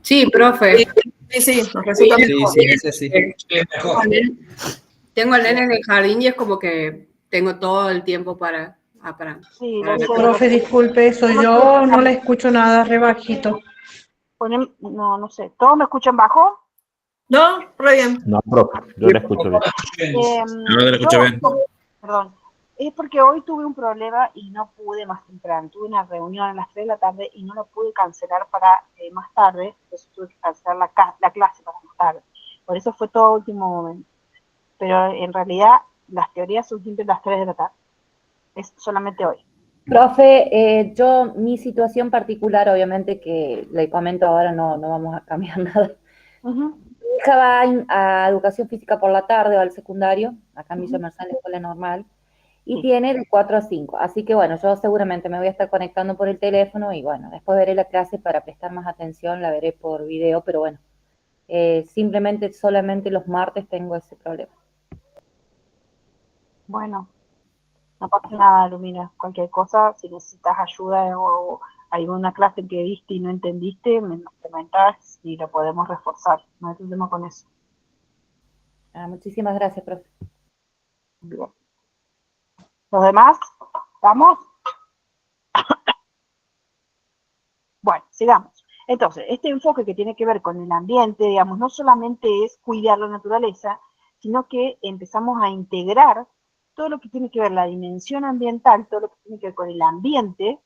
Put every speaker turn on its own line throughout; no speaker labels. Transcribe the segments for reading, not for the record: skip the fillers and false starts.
Sí, profe.
Sí, nos resulta mejor.
Sí, ese sí.
Tengo al nene en el jardín y es como que tengo todo el tiempo para
Sí,
Profe, disculpe, soy yo, no le escucho nada, re bajito.
No sé, ¿todos me escuchan bajo?
No, re bien.
No, profe, yo la escucho bien.
No la escucho bien.
Perdón, es porque hoy tuve un problema y no pude más temprano. Tuve una reunión a las 3 de la tarde y no la pude cancelar para más tarde, entonces tuve que cancelar la clase para más tarde. Por eso fue todo último momento. Pero en realidad las teorías son siempre las 3 de la tarde. Es solamente hoy.
Profe, mi situación particular, obviamente que le comento ahora, no vamos a cambiar nada. Mi hija va a educación física por la tarde o al secundario, acá en Villa Merced, en la escuela normal, y tiene de 4 a 5. Así que bueno, yo seguramente me voy a estar conectando por el teléfono y bueno, después veré la clase para prestar más atención, la veré por video, pero bueno, simplemente solamente los martes tengo ese problema.
Bueno, no pasa nada, Lumina. Cualquier cosa, si necesitas ayuda o alguna clase que viste y no entendiste, me comentás y lo podemos reforzar. No hay problema con eso.
Muchísimas gracias, profe.
Bien. ¿Los demás? ¿Estamos? Bueno, sigamos. Entonces, este enfoque que tiene que ver con el ambiente, digamos, no solamente es cuidar la naturaleza, sino que empezamos a integrar todo lo que tiene que ver la dimensión ambiental, todo lo que tiene que ver con el ambiente,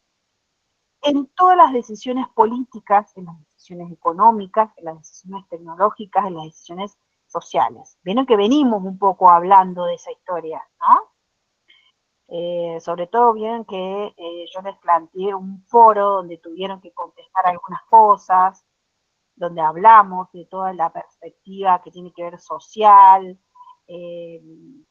en todas las decisiones políticas, en las decisiones económicas, en las decisiones tecnológicas, en las decisiones sociales. Vieron que venimos un poco hablando de esa historia, ¿no? Sobre todo vieron que yo les planteé un foro donde tuvieron que contestar algunas cosas, donde hablamos de toda la perspectiva que tiene que ver social,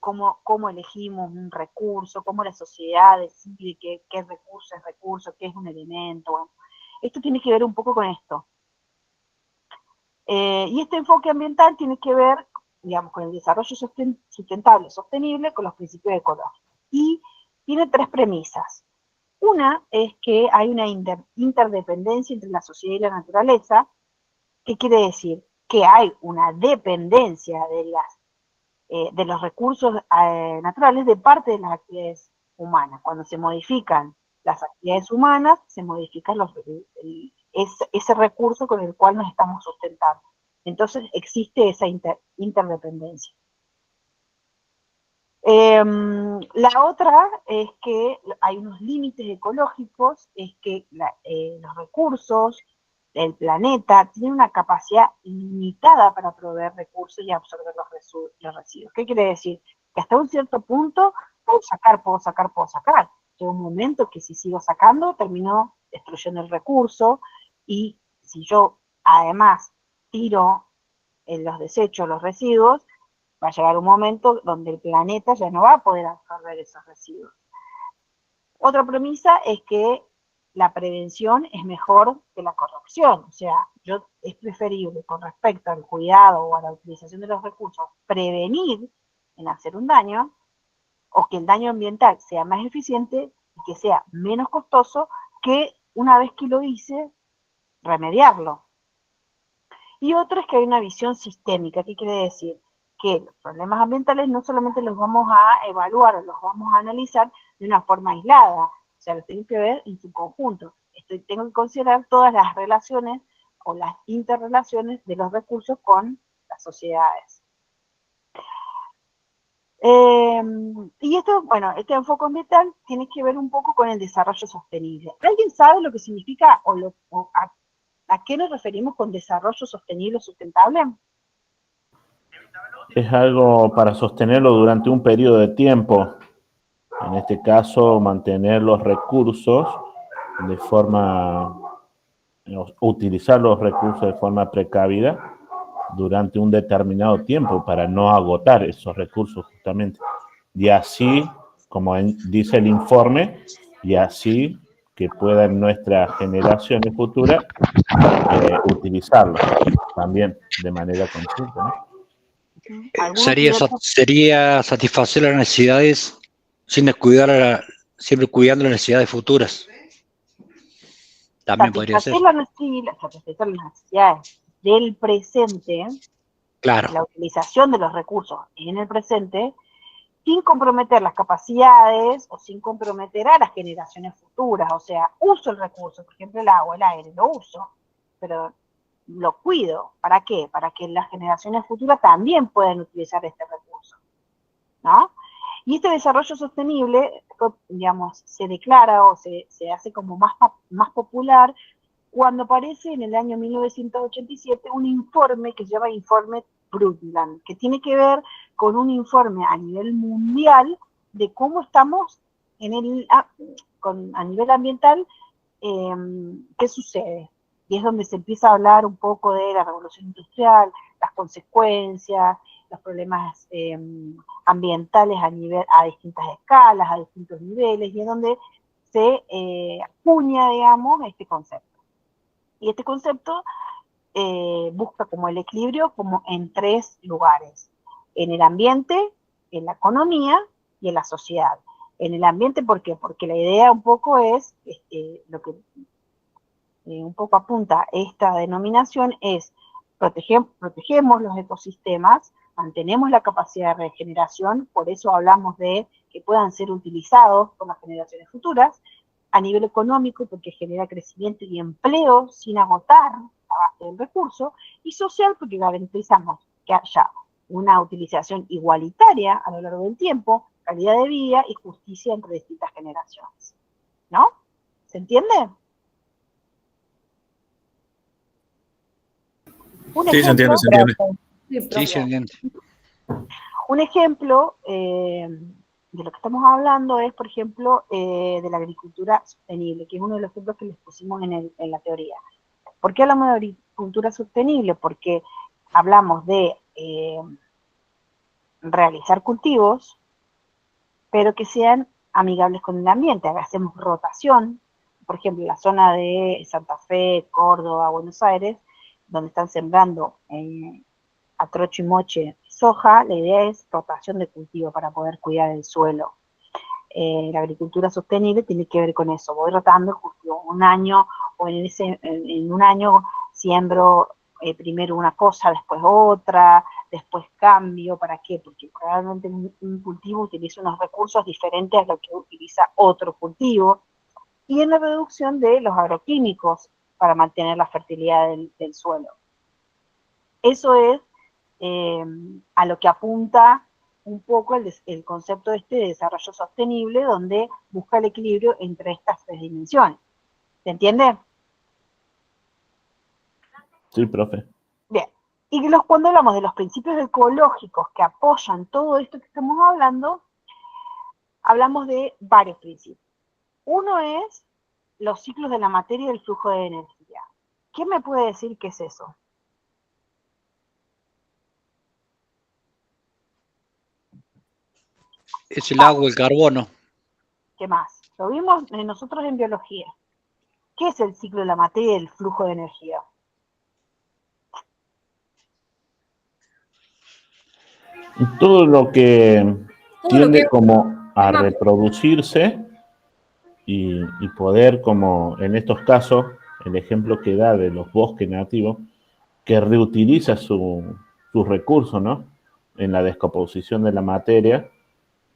cómo elegimos un recurso, cómo la sociedad decide qué recurso, qué es un elemento. Bueno, esto tiene que ver un poco con esto. Y este enfoque ambiental tiene que ver, digamos, con el desarrollo sustentable, sostenible, con los principios ecológicos. Y tiene 3 premisas. Una es que hay una interdependencia entre la sociedad y la naturaleza. ¿Qué quiere decir? Que hay una dependencia de los recursos naturales de parte de las actividades humanas. Cuando se modifican las actividades humanas, se modifican ese recurso con el cual nos estamos sustentando. Entonces existe esa interdependencia. La otra es que hay unos límites ecológicos, es que los recursos del planeta tienen una capacidad limitada para proveer recursos y absorber los residuos. ¿Qué quiere decir? Que hasta un cierto punto puedo sacar. Llega un momento que si sigo sacando, termino destruyendo el recurso, y si yo además tiro en los desechos, los residuos, va a llegar un momento donde el planeta ya no va a poder absorber esos residuos. Otra premisa es que la prevención es mejor que la corrección, o sea, es preferible con respecto al cuidado o a la utilización de los recursos prevenir en hacer un daño, o que el daño ambiental sea más eficiente y que sea menos costoso que una vez que lo hice, remediarlo. Y otro es que hay una visión sistémica. ¿Qué quiere decir? Que los problemas ambientales no solamente los vamos a evaluar, los vamos a analizar de una forma aislada, o sea, los tengo que ver en su conjunto. Tengo que considerar todas las relaciones o las interrelaciones de los recursos con las sociedades. Y esto, bueno, este enfoque ambiental tiene que ver un poco con el desarrollo sostenible. ¿Alguien sabe lo que significa a qué nos referimos con desarrollo sostenible o sustentable?
Es algo para sostenerlo durante un periodo de tiempo. En este caso, mantener los recursos de forma, utilizar los recursos de forma precavida durante un determinado tiempo para no agotar esos recursos justamente. Y así, como dice el informe, y así que puedan nuestras generaciones futuras utilizarlos también de manera consciente, ¿no?
Sería satisfacer las necesidades sin descuidar siempre cuidando las necesidades futuras. También podría ser.
Satisfacer las necesidades del presente,
Claro.
la utilización de los recursos en el presente, sin comprometer las capacidades o sin comprometer a las generaciones futuras. O sea, uso el recurso, por ejemplo, el agua, el aire, lo uso, pero lo cuido. ¿Para qué? Para que las generaciones futuras también puedan utilizar este recurso, ¿no? Y este desarrollo sostenible, digamos, se declara o se hace como más popular cuando aparece en el año 1987 un informe que se llama Informe Brundtland, que tiene que ver con un informe a nivel mundial de cómo estamos a nivel ambiental, qué sucede. Y es donde se empieza a hablar un poco de la revolución industrial, las consecuencias, los problemas ambientales a distintas escalas, a distintos niveles, y es donde se acuña, digamos, este concepto. Y este concepto busca como el equilibrio como en 3 lugares: en el ambiente, en la economía y en la sociedad. En el ambiente, ¿por qué? Porque la idea un poco es, lo que un poco apunta esta denominación es protegemos los ecosistemas, mantenemos la capacidad de regeneración, por eso hablamos de que puedan ser utilizados por las generaciones futuras. A nivel económico, porque genera crecimiento y empleo sin agotar la base del recurso, y social, porque garantizamos que haya una utilización igualitaria a lo largo del tiempo, calidad de vida y justicia entre distintas generaciones. ¿No? ¿Se entiende?
Sí, se entiende, se entiende.
Sí, se entiende.
Un ejemplo de lo que estamos hablando es, por ejemplo, de la agricultura sostenible, que es uno de los ejemplos que les pusimos en la teoría. ¿Por qué hablamos de agricultura sostenible? Porque hablamos de realizar cultivos, pero que sean amigables con el ambiente. Hacemos rotación, por ejemplo, en la zona de Santa Fe, Córdoba, Buenos Aires, donde están sembrando a trocho y moche soja, la idea es rotación de cultivo para poder cuidar el suelo. La agricultura sostenible tiene que ver con eso. Voy rotando justo un año, o en un año siembro primero una cosa, después otra, después cambio. ¿Para qué? Porque probablemente un cultivo utiliza unos recursos diferentes a lo que utiliza otro cultivo. Y en la reducción de los agroquímicos para mantener la fertilidad del suelo. Eso es a lo que apunta un poco el concepto de desarrollo sostenible, donde busca el equilibrio entre estas 3 dimensiones. ¿Se entiende?
Sí, profe.
Bien. Y cuando hablamos de los principios ecológicos que apoyan todo esto que estamos hablando, hablamos de varios principios. Uno es los ciclos de la materia y el flujo de energía. ¿Quién me puede decir qué es eso?
Es el agua, el carbono.
¿Qué más? Lo vimos nosotros en biología. ¿Qué es el ciclo de la materia y el flujo de energía?
Todo lo que tiende como a reproducirse y poder, como en estos casos, el ejemplo que da de los bosques nativos, que reutiliza sus recursos, ¿no? En la descomposición de la materia,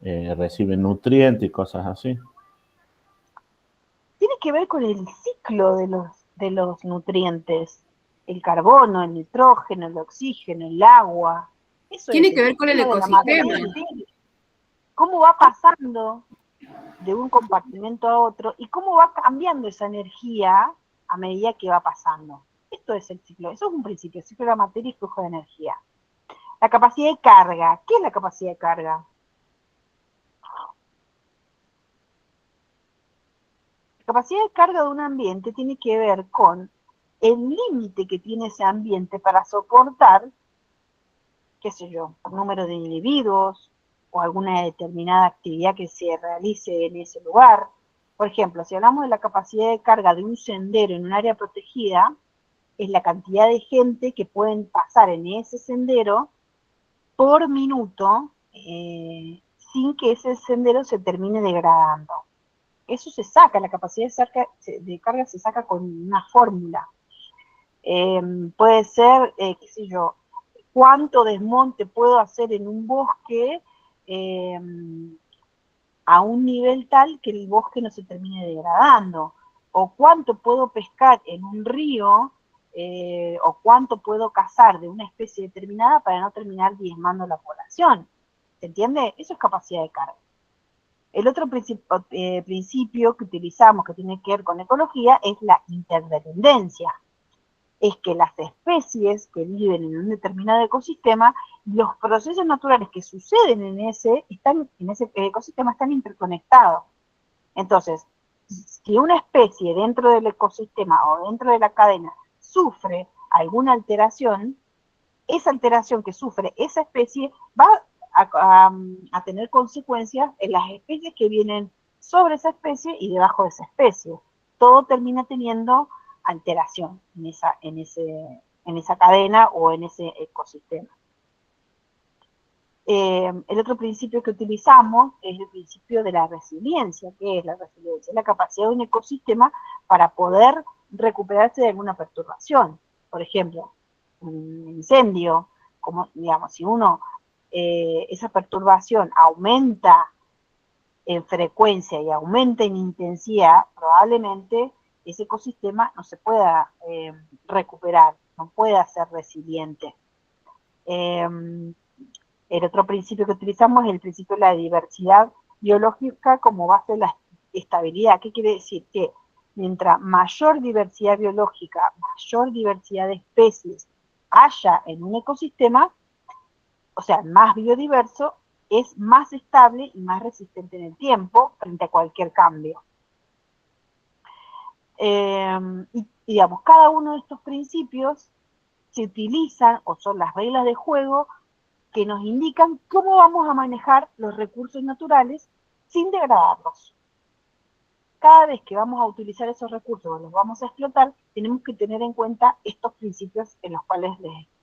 recibe nutrientes y cosas así.
Tiene que ver con el ciclo de los nutrientes. El carbono, el nitrógeno, el oxígeno, el agua. Eso
tiene que ver con el ecosistema.
¿Cómo va pasando de un compartimento a otro y cómo va cambiando esa energía a medida que va pasando? Esto es el ciclo, eso es un principio, el ciclo de la materia y flujo de energía. La capacidad de carga. ¿Qué es la capacidad de carga? La capacidad de carga de un ambiente tiene que ver con el límite que tiene ese ambiente para soportar, qué sé yo, un número de individuos o alguna determinada actividad que se realice en ese lugar. Por ejemplo, si hablamos de la capacidad de carga de un sendero en un área protegida, es la cantidad de gente que pueden pasar en ese sendero por minuto sin que ese sendero se termine degradando. ¿Ok? eso se saca, la capacidad de carga se saca con una fórmula. Puede ser, qué sé yo, cuánto desmonte puedo hacer en un bosque a un nivel tal que el bosque no se termine degradando, o cuánto puedo pescar en un río, o cuánto puedo cazar de una especie determinada para no terminar diezmando la población. ¿Se entiende? Eso es capacidad de carga. El otro principio que utilizamos, que tiene que ver con ecología, es la interdependencia. Es que las especies que viven en un determinado ecosistema, los procesos naturales que suceden en ese ecosistema están interconectados. Entonces, si una especie dentro del ecosistema o dentro de la cadena sufre alguna alteración, esa alteración que sufre esa especie va a tener consecuencias en las especies que vienen sobre esa especie y debajo de esa especie. Todo termina teniendo alteración en esa cadena o en ese ecosistema. El otro principio que utilizamos es el principio de la resiliencia. ¿Qué es la resiliencia? Es la capacidad de un ecosistema para poder recuperarse de alguna perturbación. Por ejemplo, un incendio, como digamos, si esa perturbación aumenta en frecuencia y aumenta en intensidad, probablemente ese ecosistema no se pueda recuperar, no pueda ser resiliente. El otro principio que utilizamos es el principio de la diversidad biológica como base de la estabilidad. ¿Qué quiere decir? Que mientras mayor diversidad biológica, mayor diversidad de especies haya en un ecosistema, o sea, más biodiverso, es más estable y más resistente en el tiempo frente a cualquier cambio. Y digamos, cada uno de estos principios se utilizan o son las reglas de juego que nos indican cómo vamos a manejar los recursos naturales sin degradarlos. Cada vez que vamos a utilizar esos recursos o los vamos a explotar, tenemos que tener en cuenta estos principios en los cuales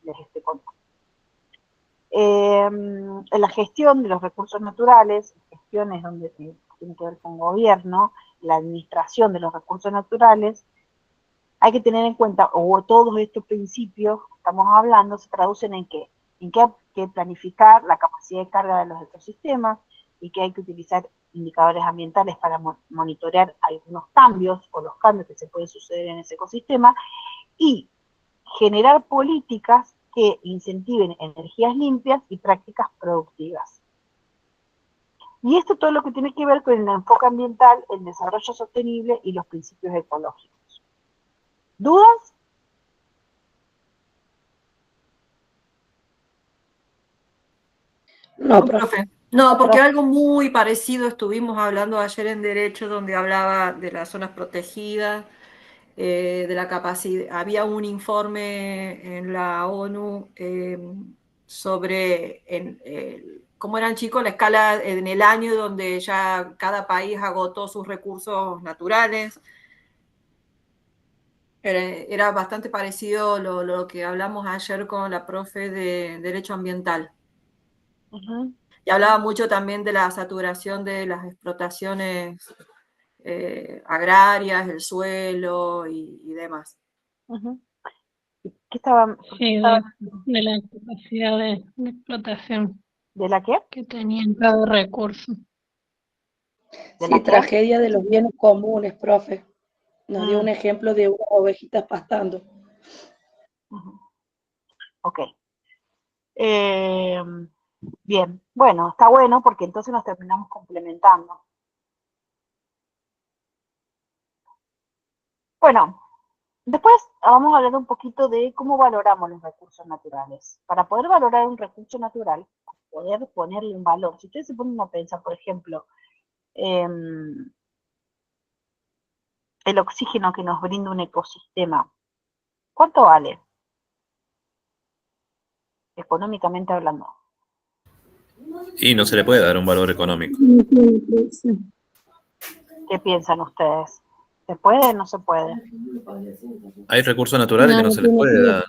les estoy contando. En la gestión de los recursos naturales, gestiones donde tiene que ver con gobierno, la administración de los recursos naturales, hay que tener en cuenta, o todos estos principios que estamos hablando se traducen en qué? En que hay que planificar la capacidad de carga de los ecosistemas y que hay que utilizar indicadores ambientales para monitorear algunos cambios o los cambios que se pueden suceder en ese ecosistema y generar políticas que incentiven energías limpias y prácticas productivas. Y esto todo lo que tiene que ver con el enfoque ambiental, el desarrollo sostenible y los principios ecológicos. ¿Dudas?
No, profe. No, porque algo muy parecido estuvimos hablando ayer en Derecho, donde hablaba de las zonas protegidas, de la capacidad. Había un informe en la ONU sobre cómo eran, chicos, la escala en el año donde ya cada país agotó sus recursos naturales. Era bastante parecido lo que hablamos ayer con la profe de Derecho Ambiental.
Uh-huh.
Y hablaba mucho también de la saturación de las explotaciones agrarias, el suelo y demás.
Uh-huh. ¿Qué estaba?
Sí, de la capacidad de explotación
¿De la qué?
que tenían cada recurso.
¿De
Sí,
la qué?
tragedia de los bienes comunes, profe. Nos dio un ejemplo de unas ovejitas pastando.
Uh-huh. Ok. Bien, bueno, está bueno porque entonces nos terminamos complementando. Bueno, después vamos a hablar un poquito de cómo valoramos los recursos naturales. Para poder valorar un recurso natural, poder ponerle un valor. Si ustedes se ponen a pensar, por ejemplo, el oxígeno que nos brinda un ecosistema, ¿cuánto vale? Económicamente hablando.
Y no se le puede dar un valor económico.
¿Qué piensan ustedes? ¿Se puede o no se puede?
Hay recursos naturales que no se les puede dar.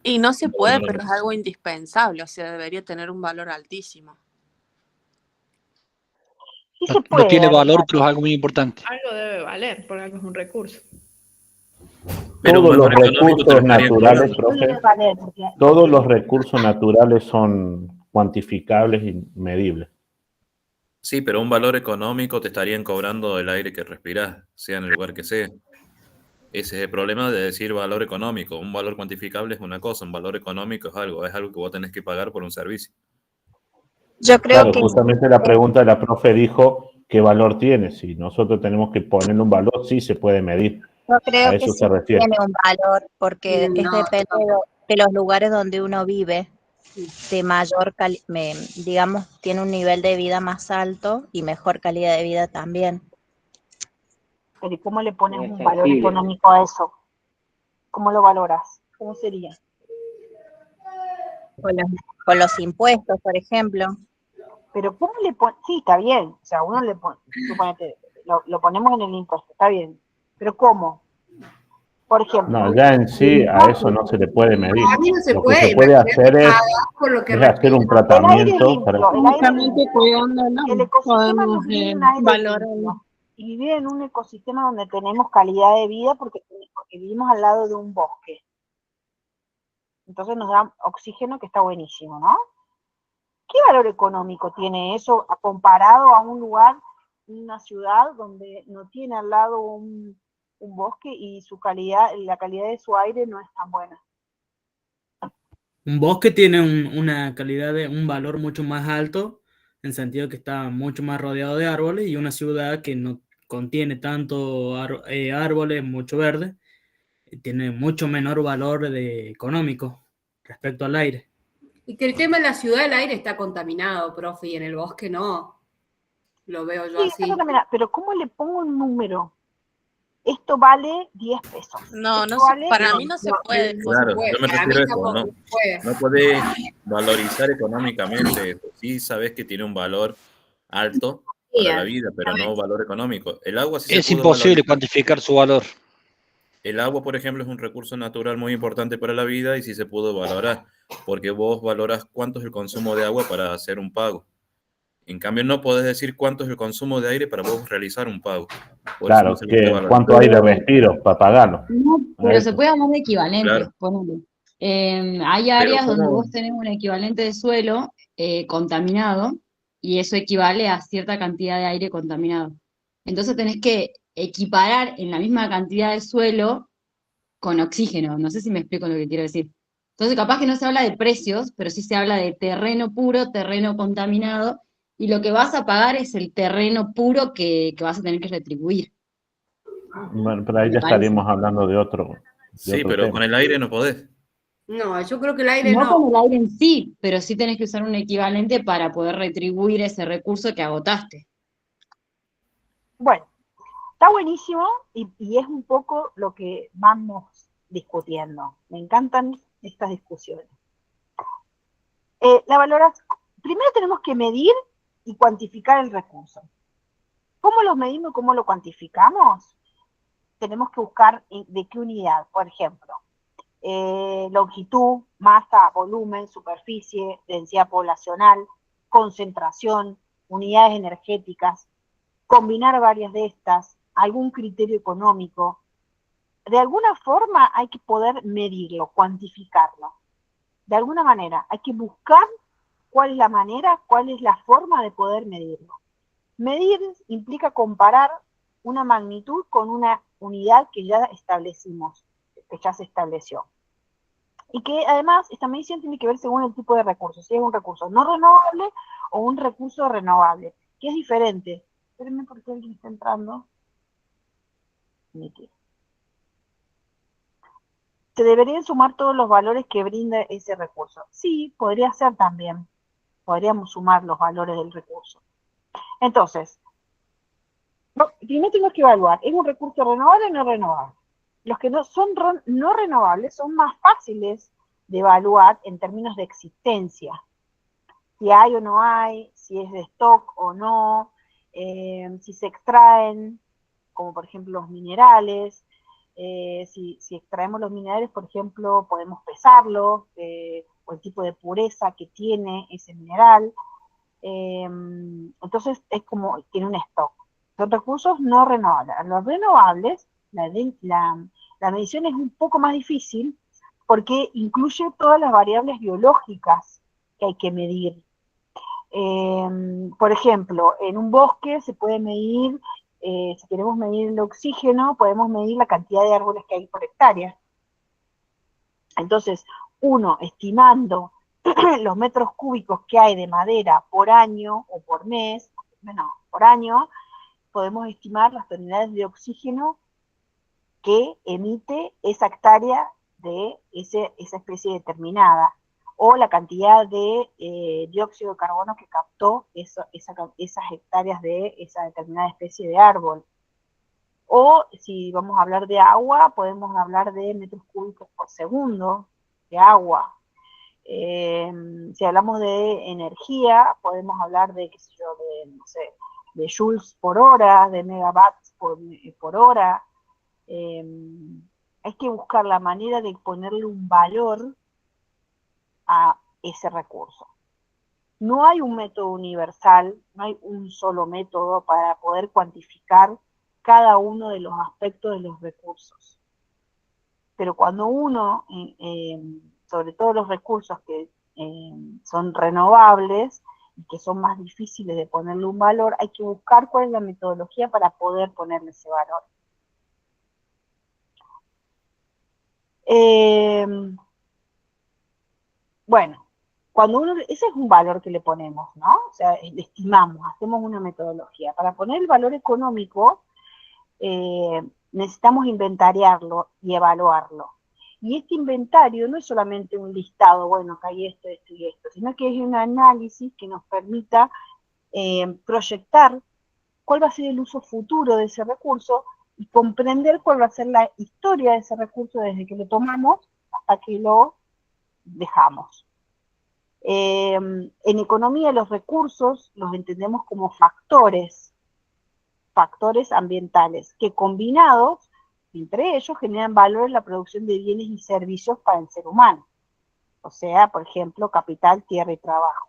Y no se puede, pero es algo indispensable, o sea, debería tener un valor altísimo.
Sí se
No
puede
tiene
dar un
valor,
valor.
pero es algo muy importante.
Algo debe valer, por algo es un recurso.
Pero un
Todos los
valor económico te lo
recursos
estarían
naturales,
cobrando.
No debe
profe,
valer, porque
todos los recursos naturales son cuantificables y medibles.
Sí, pero un valor económico te estarían cobrando el aire que respirás, sea en el lugar que sea. Ese es el problema de decir valor económico. Un valor cuantificable es una cosa, un valor económico es algo que vos tenés que pagar por un servicio.
Yo creo
Claro,
que
justamente la pregunta de la profe dijo qué valor tiene. Si nosotros tenemos que ponerle un valor, sí se puede medir.
Yo
A
creo que
eso
sí
se refiere.
tiene un valor, porque es
No,
depende de los lugares donde uno vive, de mayor, digamos, tiene un nivel de vida más alto y mejor calidad de vida también.
pero ¿y cómo le pones un valor económico a eso? ¿Cómo lo valoras? ¿Cómo sería?
Con los impuestos, por ejemplo.
Pero ¿cómo le pones? Sí, está bien. O sea, uno le pone, suponete, lo ponemos en el impuesto, está bien. Pero ¿cómo? Por ejemplo.
No, ya en sí a eso no se le puede medir.
A mí no se
Lo que
puede,
se puede
imagínate
hacer es
pagar por lo que
hacer un
respira.
El aire es
tratamiento para...
limpio, el aire es
Únicamente
limpio.
cuidándolo
El ecosistema
podemos
nos brinda un aire
valorarlo.
limpio. Y vivir en un ecosistema donde tenemos calidad de vida porque vivimos al lado de un bosque. Entonces nos da oxígeno que está buenísimo, ¿no? ¿Qué valor económico tiene eso comparado a un lugar, una ciudad donde no tiene al lado un bosque y su calidad, la calidad de su aire no es tan buena?
Un bosque tiene una calidad de un valor mucho más alto, en sentido que está mucho más rodeado de árboles, y una ciudad que no contiene tanto árboles, mucho verde, tiene mucho menor valor económico respecto al aire.
Y que el tema de la ciudad, el aire está contaminado, profe, y en el bosque no. Lo veo yo
Sí,
así.
pero ¿cómo le pongo un número? Esto vale 10 pesos.
No,
Esto
no se,
vale
para mí no se puede.
Claro, yo me
Para mí
refiero a eso,
tampoco
¿no?
se puede.
No podés valorizar económicamente eso. Sí sabés que tiene un valor alto para la vida, pero no valor económico. El agua sí se
Es
pudo
imposible
valorizar.
cuantificar su valor.
El agua, por ejemplo, es un recurso natural muy importante para la vida y sí se pudo valorar, porque vos valoras cuánto es el consumo de agua para hacer un pago. En cambio, no podés decir cuánto es el consumo de aire para vos realizar un pago. Por eso no
Claro,
se lo puede
que
valorar.
cuánto aire respiro para pagarlo.
No,
A
pero se
eso.
puede hablar de equivalentes,
Claro.
ponele. Hay
Pero
áreas donde
¿cómo?
vos tenés un equivalente de suelo contaminado y eso equivale a cierta cantidad de aire contaminado. Entonces tenés que equiparar en la misma cantidad de suelo con oxígeno. No sé si me explico lo que quiero decir. Entonces capaz que no se habla de precios, pero sí se habla de terreno puro, terreno contaminado, y lo que vas a pagar es el terreno puro que vas a tener que retribuir.
Bueno, pero ahí
Me
ya
parece.
estaríamos hablando de otro
Sí, pero con
tema.
el aire no podés.
No, yo creo que el aire
No
no.
con el aire en sí, pero sí tenés que usar un equivalente para poder retribuir ese recurso que agotaste.
Bueno, está buenísimo y es un poco lo que vamos discutiendo. Me encantan estas discusiones. La valoración, primero tenemos que medir y cuantificar el recurso. ¿Cómo lo medimos y cómo lo cuantificamos? Tenemos que buscar de qué unidad, por ejemplo, longitud, masa, volumen, superficie, densidad poblacional, concentración, unidades energéticas, combinar varias de estas, algún criterio económico. De alguna forma hay que poder medirlo, cuantificarlo. De alguna manera hay que buscar cuál es la manera, cuál es la forma de poder medirlo. Medir implica comparar una magnitud con una unidad que ya establecimos, que ya se estableció. Y que además esta medición tiene que ver según el tipo de recurso, si es un recurso no renovable o un recurso renovable, que es diferente. Espérenme porque alguien está entrando. ¿Se deberían sumar todos los valores que brinda ese recurso? Sí, podría ser también. Podríamos sumar los valores del recurso. Entonces, primero tenemos que evaluar, ¿es un recurso renovable o no renovable? Los que no son no renovables son más fáciles de evaluar en términos de existencia. Si hay o no hay, si es de stock o no, si se extraen, como por ejemplo los minerales, si extraemos los minerales, por ejemplo, podemos pesarlo, o el tipo de pureza que tiene ese mineral. Entonces es como tiene un stock. Son recursos no renovables. Los renovables, la medición es un poco más difícil porque incluye todas las variables biológicas que hay que medir. Por ejemplo, en un bosque se puede medir, si queremos medir el oxígeno, podemos medir la cantidad de árboles que hay por hectárea. Entonces, uno estimando los metros cúbicos que hay de madera por año o por mes, bueno, por año, podemos estimar las toneladas de oxígeno que emite esa hectárea de esa especie determinada, o la cantidad de dióxido de carbono que captó esas hectáreas de esa determinada especie de árbol. O si vamos a hablar de agua, podemos hablar de metros cúbicos por segundo de agua. Si hablamos de energía, podemos hablar de, qué sé yo, no sé, de joules por hora, de megawatts por hora. Hay que buscar la manera de ponerle un valor a ese recurso. No hay un método universal, no hay un solo método para poder cuantificar cada uno de los aspectos de los recursos. Pero cuando uno, sobre todo los recursos que son renovables y que son más difíciles de ponerle un valor, hay que buscar cuál es la metodología para poder ponerle ese valor. Bueno, ese es un valor que le ponemos, ¿no? O sea, le estimamos, hacemos una metodología. Para poner el valor económico, necesitamos inventariarlo y evaluarlo. Y este inventario no es solamente un listado, bueno, que hay esto, esto y esto, sino que es un análisis que nos permita proyectar cuál va a ser el uso futuro de ese recurso y comprender cuál va a ser la historia de ese recurso desde que lo tomamos hasta que lo dejamos. En economía los recursos los entendemos como factores ambientales, que combinados entre ellos generan valor en la producción de bienes y servicios para el ser humano. O sea, por ejemplo, capital, tierra y trabajo.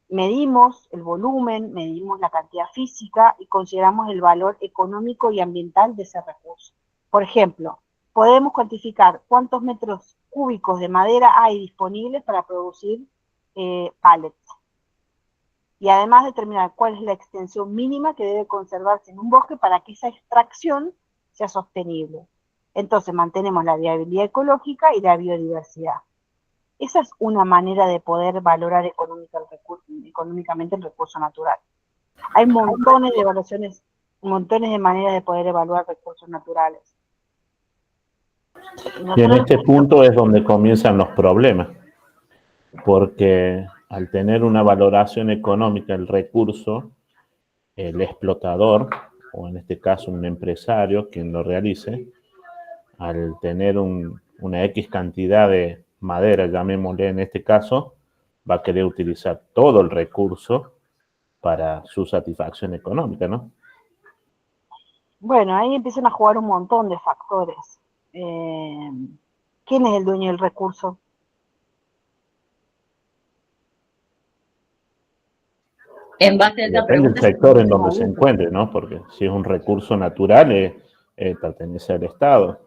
Medimos el volumen, medimos la cantidad física y consideramos el valor económico y ambiental de ese recurso. Por ejemplo, podemos cuantificar cuántos metros cúbicos de madera hay disponibles para producir pallets. Y además determinar cuál es la extensión mínima que debe conservarse en un bosque para que esa extracción sea sostenible. Entonces mantenemos la viabilidad ecológica y la biodiversidad. Esa es una manera de poder valorar económicamente el recurso natural. Hay montones de evaluaciones, montones de maneras de poder evaluar recursos naturales.
Y en este punto es donde comienzan los problemas, porque al tener una valoración económica del recurso, el explotador, o en este caso un empresario, quien lo realice, al tener una X cantidad de madera, llamémosle en este caso, va a querer utilizar todo el recurso para su satisfacción económica, ¿no?
Bueno, ahí empiezan a jugar un montón de factores. ¿Quién es el dueño del recurso?
En base a esa
Depende del
pregunta,
sector en donde se encuentre, ¿no? Porque si es un recurso natural, pertenece al Estado.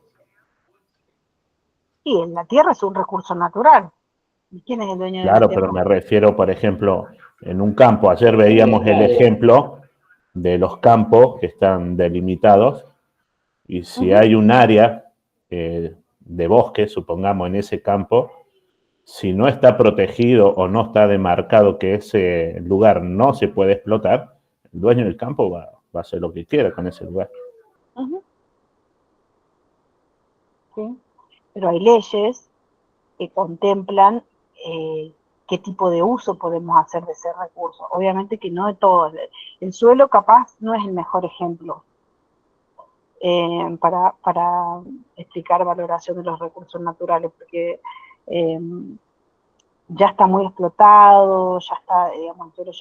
Sí, la tierra es un recurso natural. ¿Y quién es el dueño de la
Claro,
tierra?
pero me refiero, por ejemplo, en un campo. Ayer veíamos el ejemplo de los campos que están delimitados, y si hay un área de bosque, supongamos, en ese campo, si no está protegido o no está demarcado que ese lugar no se puede explotar, el dueño del campo va a hacer lo que quiera con ese lugar.
¿Sí? Pero hay leyes que contemplan qué tipo de uso podemos hacer de ese recurso. Obviamente que no de todos. El suelo capaz no es el mejor ejemplo para explicar valoración de los recursos naturales, porque ya está muy explotado, ya está, digamos, el suelo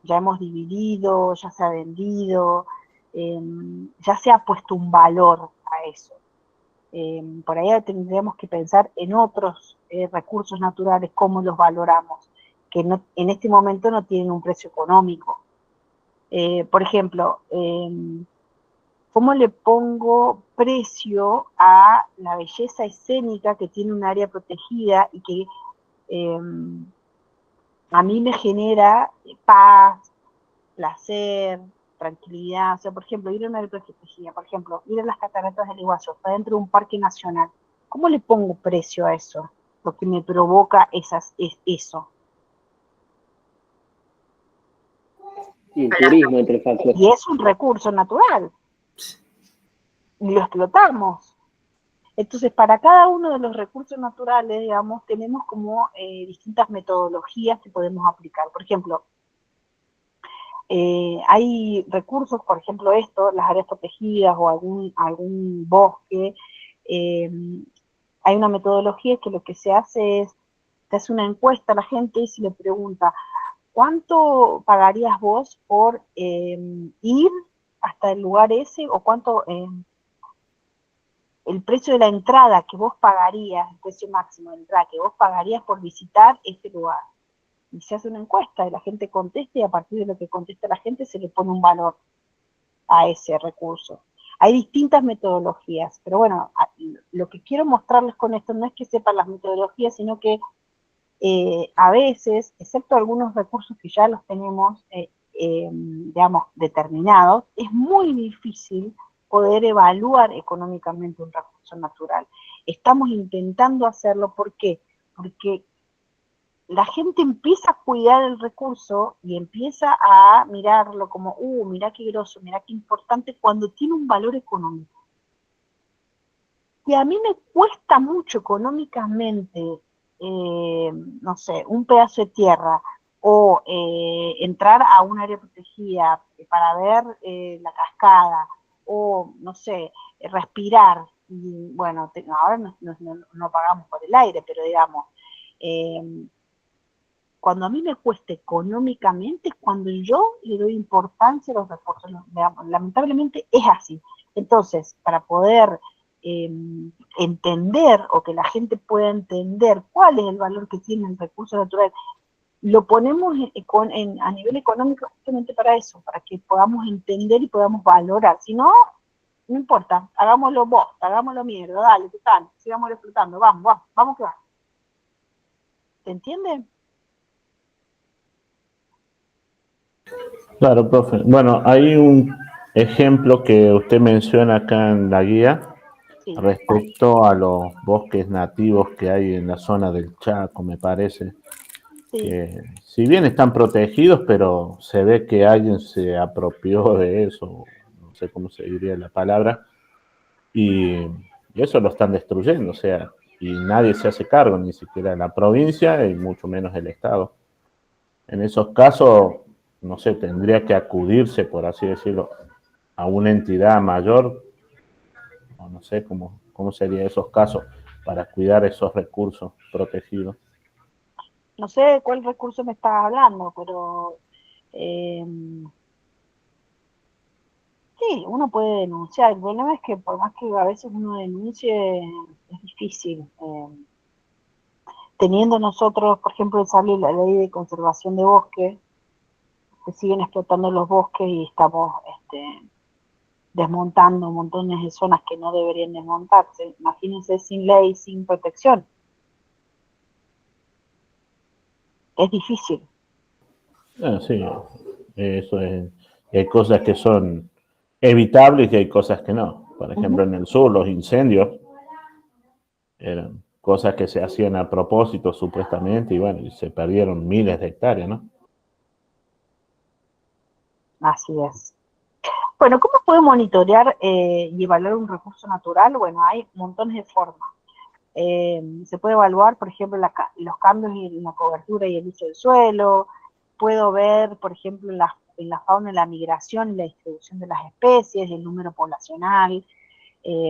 ya hemos dividido, ya se ha vendido, ya se ha puesto un valor a eso. Por ahí tendríamos que pensar en otros recursos naturales, cómo los valoramos, que en este momento no tienen un precio económico. Por ejemplo, ¿cómo le pongo precio a la belleza escénica que tiene un área protegida y que a mí me genera paz, placer, tranquilidad? O sea, por ejemplo, ir a una área protegida, por ejemplo, ir a las cataratas del Iguazú, está dentro de un parque nacional. ¿Cómo le pongo precio a eso? Lo que me provoca eso.
Y el turismo entre factores.
Y es un recurso natural. Y lo explotamos. Entonces, para cada uno de los recursos naturales, digamos, tenemos como distintas metodologías que podemos aplicar. Por ejemplo, hay recursos, por ejemplo las áreas protegidas o algún bosque. Hay una metodología que lo que se hace es, se hace una encuesta a la gente y se le pregunta, ¿cuánto pagarías vos por ir hasta el lugar ese? ¿O cuánto el precio de la entrada que vos pagarías, el precio máximo de entrada que vos pagarías por visitar ese lugar? Y se hace una encuesta y la gente contesta, y a partir de lo que contesta la gente se le pone un valor a ese recurso. Hay distintas metodologías, pero bueno, lo que quiero mostrarles con esto no es que sepan las metodologías, sino que a veces, excepto algunos recursos que ya los tenemos, digamos, determinados, es muy difícil poder evaluar económicamente un recurso natural. Estamos intentando hacerlo, ¿por qué? Porque la gente empieza a cuidar el recurso y empieza a mirarlo como, mirá qué grosso, mirá qué importante, cuando tiene un valor económico. Y a mí me cuesta mucho económicamente, no sé, un pedazo de tierra, o entrar a un área protegida para ver la cascada, o, no sé, respirar. Y, bueno, ahora no pagamos por el aire, pero digamos, cuando a mí me cuesta económicamente, cuando yo le doy importancia a los recursos, digamos, lamentablemente es así. Entonces, para poder entender, o que la gente pueda entender cuál es el valor que tiene el recurso natural, lo ponemos a nivel económico justamente para eso, para que podamos entender y podamos valorar. Si no, no importa, hagámoslo vos, hagámoslo mierda, dale, ¿qué tal? Sigamos explotando, vamos que va. ¿Se entiende?
Claro, profe. Bueno, hay un ejemplo que usted menciona acá en la guía respecto a los bosques nativos que hay en la zona del Chaco, me parece. Que si bien están protegidos, pero se ve que alguien se apropió de eso, no sé cómo se diría la palabra, y eso lo están destruyendo, o sea, y nadie se hace cargo, ni siquiera la provincia y mucho menos el Estado. En esos casos, no sé, tendría que acudirse, por así decirlo, a una entidad mayor, o no sé cómo serían esos casos, para cuidar esos recursos protegidos.
No sé de cuál recurso me estás hablando, pero sí, uno puede denunciar. El problema es que por más que a veces uno denuncie, es difícil. Teniendo nosotros, por ejemplo, sale la ley de conservación de bosques, se siguen explotando los bosques y estamos desmontando montones de zonas que no deberían desmontarse. Imagínense sin ley, sin protección. Es difícil.
Sí, eso es. Hay cosas que son evitables y hay cosas que no. Por ejemplo, en el sur, los incendios eran cosas que se hacían a propósito, supuestamente, y bueno, y se perdieron miles de hectáreas, ¿no?
Así es. Bueno, ¿cómo puedo monitorear y evaluar un recurso natural? Bueno, hay montones de formas. Se puede evaluar, por ejemplo, los cambios en la cobertura y el uso del suelo. Puedo ver, por ejemplo, en la fauna, la migración y la distribución de las especies, el número poblacional.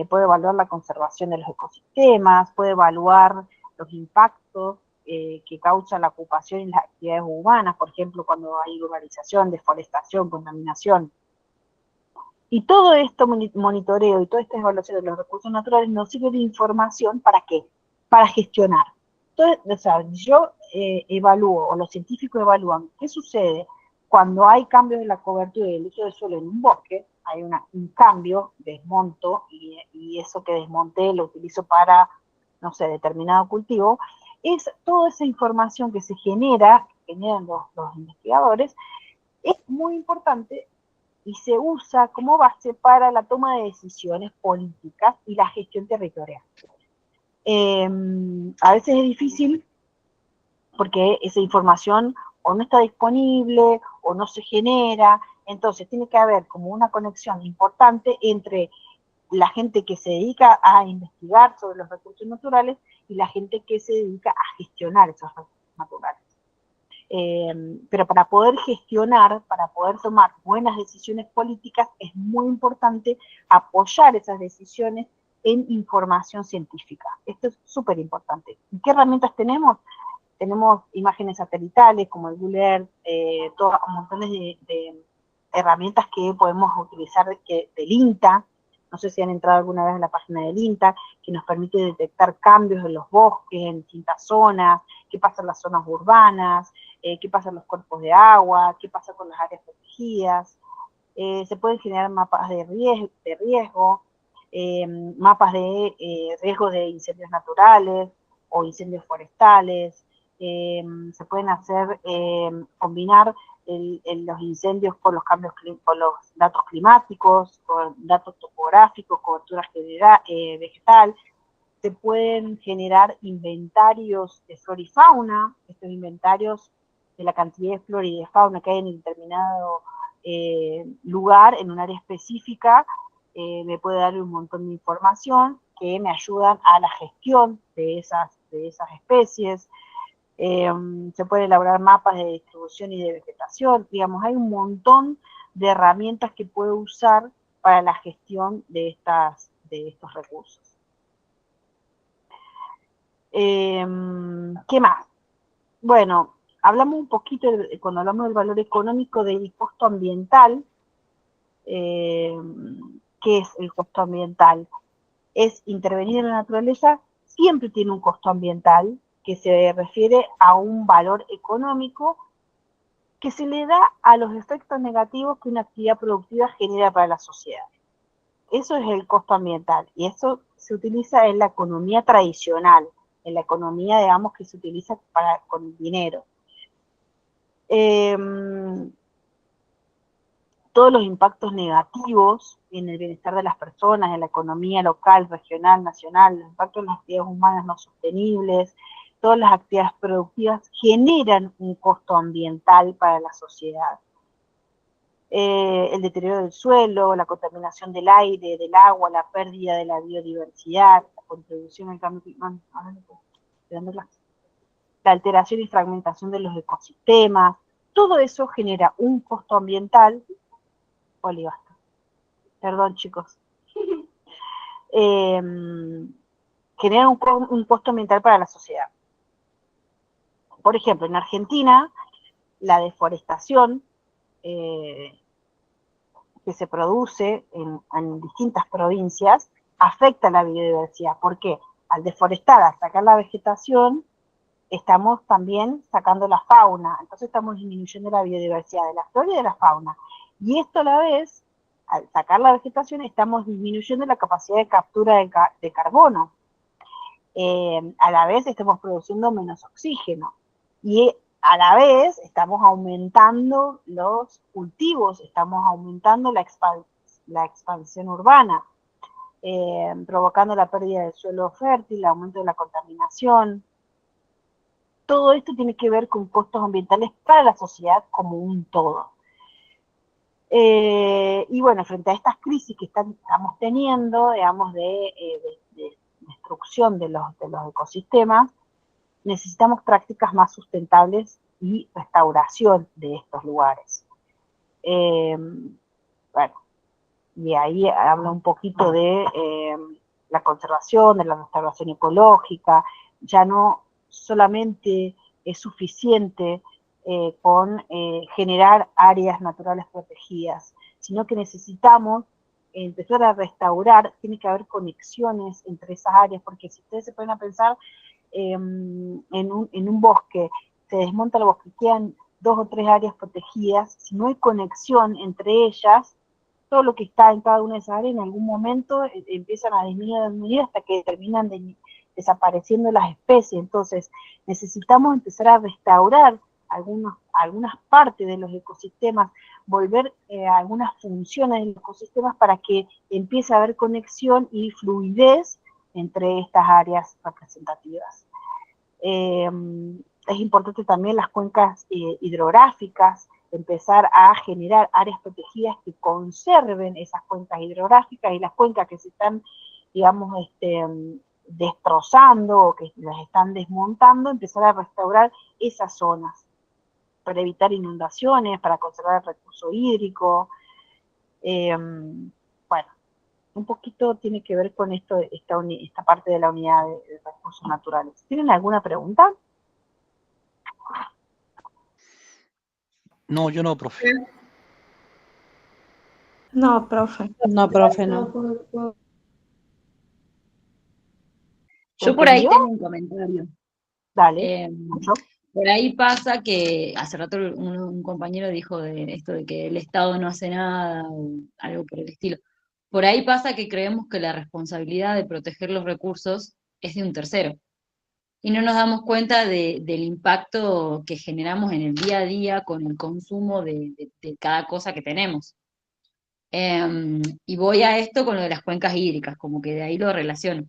Puedo evaluar la conservación de los ecosistemas. Puedo evaluar los impactos que causa la ocupación y las actividades humanas, por ejemplo, cuando hay urbanización, deforestación, contaminación. Y todo esto monitoreo y toda esta evaluación de los recursos naturales nos sirve de información, ¿para qué? Para gestionar. Entonces, o sea, yo evalúo, o los científicos evalúan, ¿qué sucede cuando hay cambios en la cobertura y el uso del suelo en un bosque? Hay un cambio, desmonto, y eso que desmonté lo utilizo para, no sé, determinado cultivo. Es toda esa información que se generan los investigadores, es muy importante y se usa como base para la toma de decisiones políticas y la gestión territorial. A veces es difícil porque esa información o no está disponible o no se genera, entonces tiene que haber como una conexión importante entre la gente que se dedica a investigar sobre los recursos naturales y la gente que se dedica a gestionar esos recursos naturales. Pero para poder gestionar, para poder tomar buenas decisiones políticas, es muy importante apoyar esas decisiones en información científica. Esto es súper importante. ¿Y qué herramientas tenemos? Tenemos imágenes satelitales como el Google Earth, montones de herramientas que podemos utilizar del INTA. No sé si han entrado alguna vez en la página del INTA, que nos permite detectar cambios en los bosques, en distintas zonas, qué pasa en las zonas urbanas, qué pasa en los cuerpos de agua, qué pasa con las áreas protegidas. Se pueden generar mapas de riesgo, mapas de riesgo de incendios naturales o incendios forestales. Se pueden hacer, combinar los incendios con los cambios, con los datos climáticos, con datos topográficos, cobertura vegetal. Se pueden generar inventarios de flora y fauna, estos inventarios de la cantidad de flora y de fauna que hay en determinado lugar, en un área específica, me puede dar un montón de información que me ayudan a la gestión de esas especies. Se pueden elaborar mapas de distribución y de vegetación, digamos, hay un montón de herramientas que puedo usar para la gestión de estos recursos. ¿Qué más? Bueno, hablamos un poquito, cuando hablamos del valor económico, del costo ambiental. ¿Qué es el costo ambiental? Es intervenir en la naturaleza, siempre tiene un costo ambiental, que se refiere a un valor económico que se le da a los efectos negativos que una actividad productiva genera para la sociedad. Eso es el costo ambiental, y eso se utiliza en la economía tradicional, en la economía, digamos, que se utiliza con el dinero. Todos los impactos negativos en el bienestar de las personas, en la economía local, regional, nacional, los impactos en las actividades humanas no sostenibles, todas las actividades productivas generan un costo ambiental para la sociedad. El deterioro del suelo, la contaminación del aire, del agua, la pérdida de la biodiversidad, la contribución al cambio climático, la alteración y fragmentación de los ecosistemas, todo eso genera un costo ambiental. Perdón, chicos. Genera un costo ambiental para la sociedad. Por ejemplo, en Argentina, la deforestación que se produce en distintas provincias afecta a la biodiversidad. ¿Por qué? Al deforestar, al sacar la vegetación, estamos también sacando la fauna, entonces estamos disminuyendo la biodiversidad de la flora y de la fauna. Y esto a la vez, al sacar la vegetación, estamos disminuyendo la capacidad de captura de carbono. A la vez estamos produciendo menos oxígeno. Y a la vez estamos aumentando los cultivos, estamos aumentando la expansión urbana, provocando la pérdida del suelo fértil, el aumento de la contaminación. Todo esto tiene que ver con costos ambientales para la sociedad como un todo. Y bueno, frente a estas crisis que estamos teniendo, digamos, de destrucción de los ecosistemas, necesitamos prácticas más sustentables y restauración de estos lugares. Bueno, y ahí habla un poquito de la conservación, de la restauración ecológica. Ya no solamente es suficiente con generar áreas naturales protegidas, sino que necesitamos empezar a restaurar, tiene que haber conexiones entre esas áreas, porque si ustedes se ponen a pensar en un bosque, se desmonta el bosque, quedan 2 o 3 áreas protegidas, si no hay conexión entre ellas, todo lo que está en cada una de esas áreas en algún momento empiezan a disminuir hasta que terminan desapareciendo las especies. Entonces necesitamos empezar a restaurar algunas partes de los ecosistemas, volver algunas funciones de los ecosistemas para que empiece a haber conexión y fluidez entre estas áreas representativas. Es importante también las cuencas hidrográficas, empezar a generar áreas protegidas que conserven esas cuencas hidrográficas, y las cuencas que se están, digamos, destrozando o que las están desmontando, empezar a restaurar esas zonas para evitar inundaciones, para conservar el recurso hídrico. Bueno, un poquito tiene que ver con esto, esta parte de la unidad de recursos naturales. ¿Tienen alguna pregunta?
No, yo no, profe.
No, profe.
No, profe, no.
Yo por ahí
¿Entendió?
tengo un comentario.
Dale.
Por ahí pasa que hace rato un compañero dijo de esto de que el Estado no hace nada o algo por el estilo. Por ahí pasa que creemos que la responsabilidad de proteger los recursos es de un tercero. Y no nos damos cuenta del impacto que generamos en el día a día con el consumo de cada cosa que tenemos. Y voy a esto con lo de las cuencas hídricas, como que de ahí lo relaciono.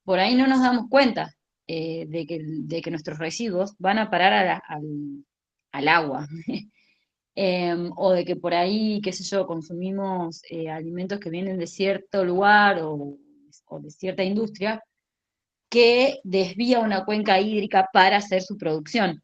Por ahí no nos damos cuenta de que nuestros residuos van a parar al agua. O de que por ahí, qué sé yo, consumimos alimentos que vienen de cierto lugar o de cierta industria que desvía una cuenca hídrica para hacer su producción.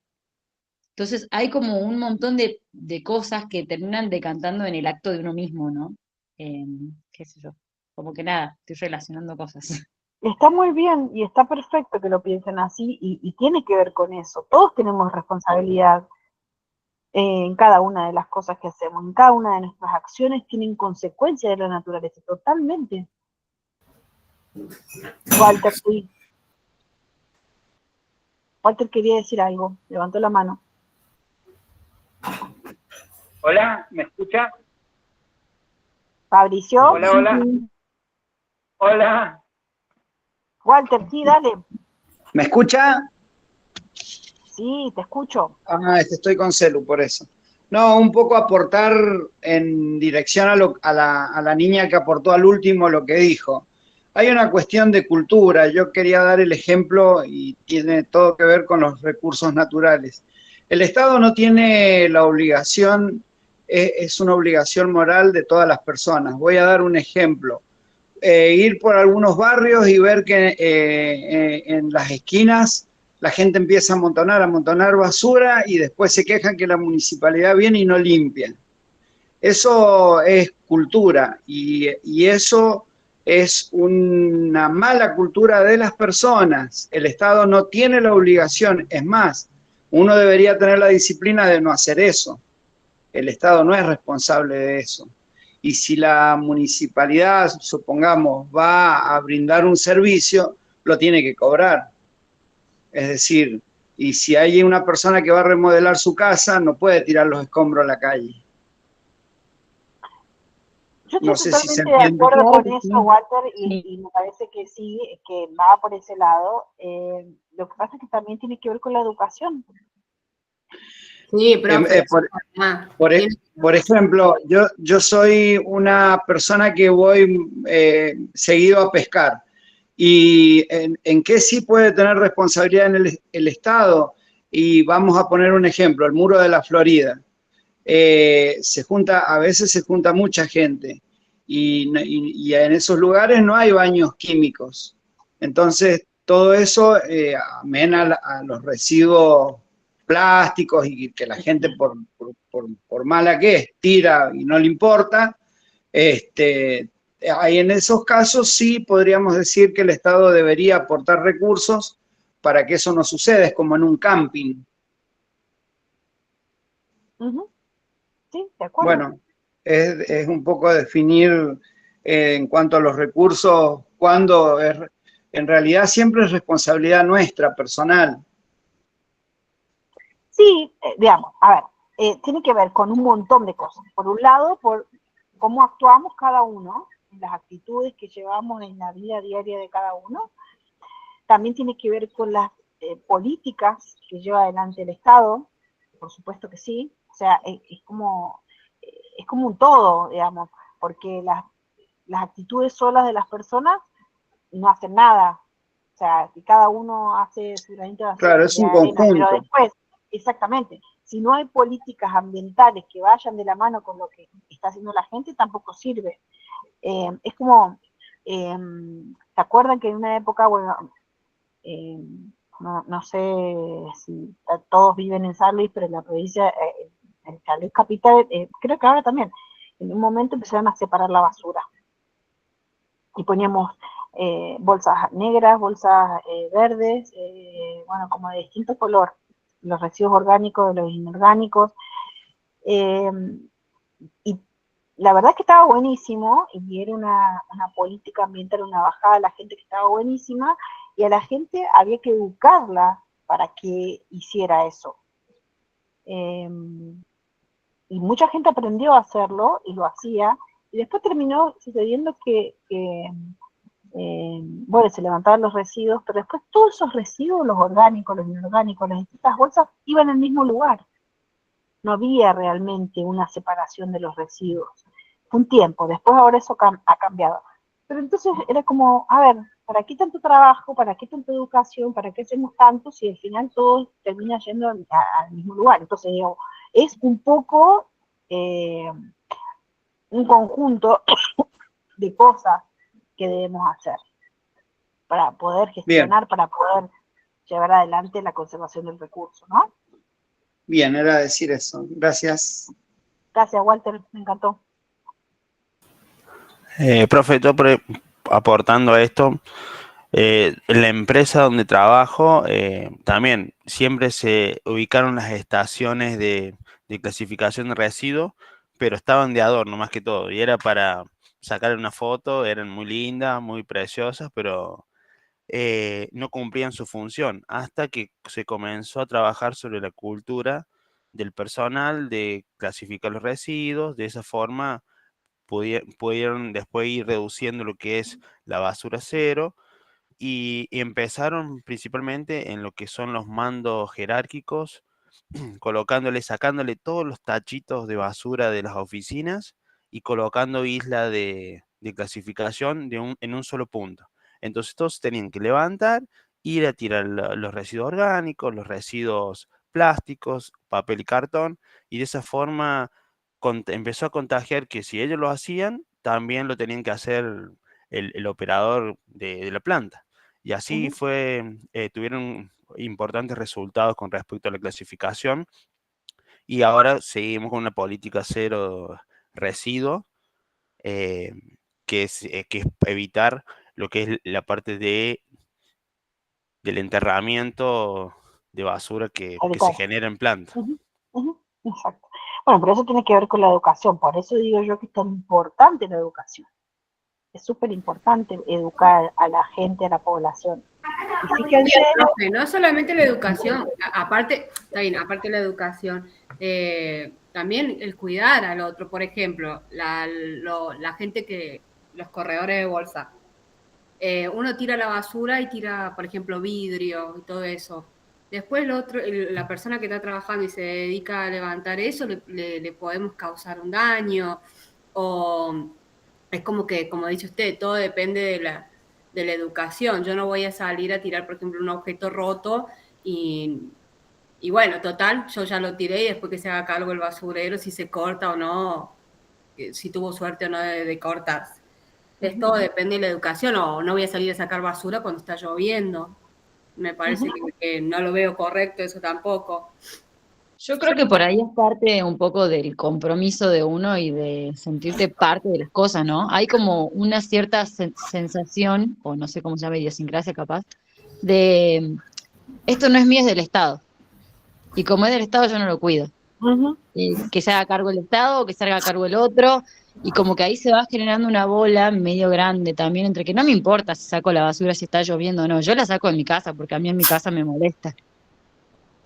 Entonces hay como un montón de cosas que terminan decantando en el acto de uno mismo, ¿no? Qué sé yo, como que nada, estoy relacionando cosas.
Está muy bien y está perfecto que lo piensen así, y tiene que ver con eso. Todos tenemos responsabilidad en cada una de las cosas que hacemos, en cada una de nuestras acciones tienen consecuencias de la naturaleza, totalmente. Walter, sí. Walter quería decir algo, levantó la mano.
Hola, ¿me escucha?
Fabricio.
Hola, hola. Hola.
Walter, sí, dale.
¿Me escucha?
Sí, te escucho.
Ah, estoy con celu, por eso. No, un poco aportar en dirección a la niña que aportó al último lo que dijo. Hay una cuestión de cultura. Yo quería dar el ejemplo y tiene todo que ver con los recursos naturales. El Estado no tiene la obligación, es una obligación moral de todas las personas. Voy a dar un ejemplo. Ir por algunos barrios y ver que en las esquinas la gente empieza a amontonar basura y después se quejan que la municipalidad viene y no limpia. Eso es cultura y eso es una mala cultura de las personas. El Estado no tiene la obligación, es más, uno debería tener la disciplina de no hacer eso. El Estado no es responsable de eso. Y si la municipalidad, supongamos, va a brindar un servicio, lo tiene que cobrar. Es decir, y si hay una persona que va a remodelar su casa, no puede tirar los escombros a la calle.
Yo estoy
No sé si se
totalmente de
entiende.
acuerdo con eso, Walter, y me parece que sí, que va por ese lado. Lo que pasa es que también tiene que ver con la educación.
Sí, profe.
Por ejemplo, yo soy una persona que voy seguido a pescar. ¿Y en qué sí puede tener responsabilidad en el Estado? Y vamos a poner un ejemplo, el Muro de la Florida. A veces se junta mucha gente y en esos lugares no hay baños químicos. Entonces, todo eso amena a los residuos plásticos y que la gente por mala que es, tira y no le importa. Ahí en esos casos sí podríamos decir que el Estado debería aportar recursos para que eso no suceda, es como en un camping.
Sí, de acuerdo.
Bueno, es un poco definir en cuanto a los recursos, cuando en realidad siempre es responsabilidad nuestra, personal.
Sí, digamos, a ver, tiene que ver con un montón de cosas. Por un lado, por cómo actuamos cada uno, las actitudes que llevamos en la vida diaria de cada uno. También tiene que ver con las políticas que lleva adelante el Estado, por supuesto que sí. O sea, es como un todo, digamos, porque las actitudes solas de las personas no hacen nada. O sea, si cada uno hace su granito de
Claro, es un
arena, pero
conjunto.
después, exactamente, si no hay políticas ambientales que vayan de la mano con lo que está haciendo la gente, tampoco sirve. Es como, ¿se acuerdan que en una época, bueno, no sé si todos viven en San Luis, pero en la provincia, en San Luis Capital, creo que ahora también, en un momento empezaron a separar la basura. Y poníamos bolsas negras, bolsas verdes, bueno, como de distinto color, los residuos orgánicos de los inorgánicos. Y la verdad es que estaba buenísimo, y era una política ambiental, una bajada a la gente que estaba buenísima, y a la gente había que educarla para que hiciera eso. Y mucha gente aprendió a hacerlo, y lo hacía, y después terminó sucediendo que bueno, se levantaban los residuos, pero después todos esos residuos, los orgánicos, los inorgánicos, las distintas bolsas, iban al mismo lugar. No había realmente una separación de los residuos. Fue un tiempo, después ahora eso ha cambiado. Pero entonces era como, a ver, ¿para qué tanto trabajo? ¿Para qué tanta educación? ¿Para qué hacemos tanto si al final todo termina yendo al mismo lugar? Entonces, digo, es un poco un conjunto de cosas que debemos hacer para poder gestionar, para poder llevar adelante la conservación del recurso, ¿no?
Bien, era decir eso. Gracias.
Gracias, Walter, me encantó.
Profe, yo aportando a esto, en la empresa donde trabajo, también siempre se ubicaron las estaciones de clasificación de residuos, pero estaban de adorno más que todo, y era para sacar una foto, eran muy lindas, muy preciosas, pero no cumplían su función, hasta que se comenzó a trabajar sobre la cultura del personal de clasificar los residuos. De esa forma pudieron después ir reduciendo lo que es la basura cero, y empezaron principalmente en lo que son los mandos jerárquicos, sacándole todos los tachitos de basura de las oficinas y colocando isla de clasificación en un solo punto. Entonces todos tenían que levantar, ir a tirar los residuos orgánicos, los residuos plásticos, papel y cartón, y de esa forma empezó a contagiar que si ellos lo hacían, también lo tenían que hacer el operador de la planta. Y así tuvieron importantes resultados con respecto a la clasificación, y ahora seguimos con una política cero residuo, que es evitar lo que es la parte del enterramiento de basura que se genera en planta.
Exacto. Bueno, pero eso tiene que ver con la educación, por eso digo yo que es tan importante la educación. Es súper importante educar a la gente, a la población. Y fíjense,
no solamente la educación, aparte, está bien, aparte de la educación, también el cuidar al otro. Por ejemplo, la gente los corredores de bolsa, uno tira la basura y tira, por ejemplo, vidrio y todo eso. Después la persona que está trabajando y se dedica a levantar eso, le podemos causar un daño, o es como que, como dice usted, todo depende de la educación. Yo no voy a salir a tirar, por ejemplo, un objeto roto y bueno, total, yo ya lo tiré, y después que se haga cargo el basurero, si se corta o no, si tuvo suerte o no de cortarse. Todo depende de la educación, o no voy a salir a sacar basura cuando está lloviendo. Me parece que no lo veo correcto eso tampoco.
Yo creo que por ahí es parte un poco del compromiso de uno y de sentirte parte de las cosas, ¿no? Hay como una cierta sensación, o no sé cómo se llama, idiosincrasia capaz, de esto no es mío, es del Estado. Y como es del Estado, yo no lo cuido. Que se haga cargo el Estado o que se haga cargo el otro. Y como que ahí se va generando una bola medio grande también, entre que no me importa si saco la basura, si está lloviendo o no, yo la saco en mi casa, porque a mí en mi casa me molesta.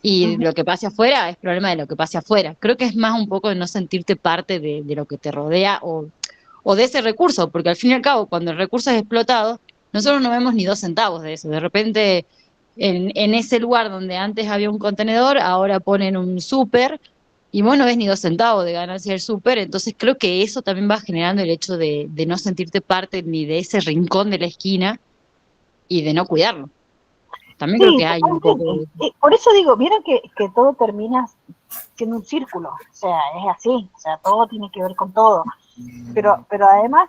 Y lo que pase afuera es problema de lo que pase afuera. Creo que es más un poco de no sentirte parte de lo que te rodea o de ese recurso, porque al fin y al cabo, cuando el recurso es explotado, nosotros no vemos ni 2 centavos de eso. De repente, en ese lugar donde antes había un contenedor, ahora ponen un súper y vos no ves ni 2 centavos de ganancia del súper. Entonces creo que eso también va generando el hecho de no sentirte parte ni de ese rincón de la esquina y de no cuidarlo. También creo
Sí,
que hay un poco de...
por eso digo, vieron que todo termina siendo un círculo, o sea, es así, o sea, todo tiene que ver con todo. Pero además,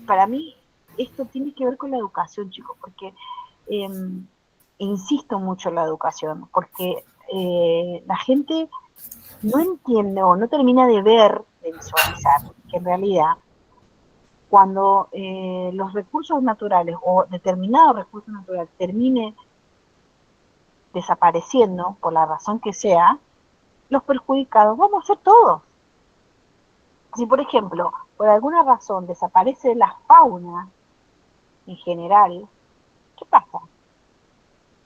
para mí, esto tiene que ver con la educación, chicos, porque insisto mucho en la educación, porque la gente no entiende o no termina de ver, de visualizar, que en realidad cuando los recursos naturales o determinados recursos naturales terminen desapareciendo, por la razón que sea, los perjudicados vamos a ser todos. Si, por ejemplo, por alguna razón desaparece la fauna en general, ¿qué pasa?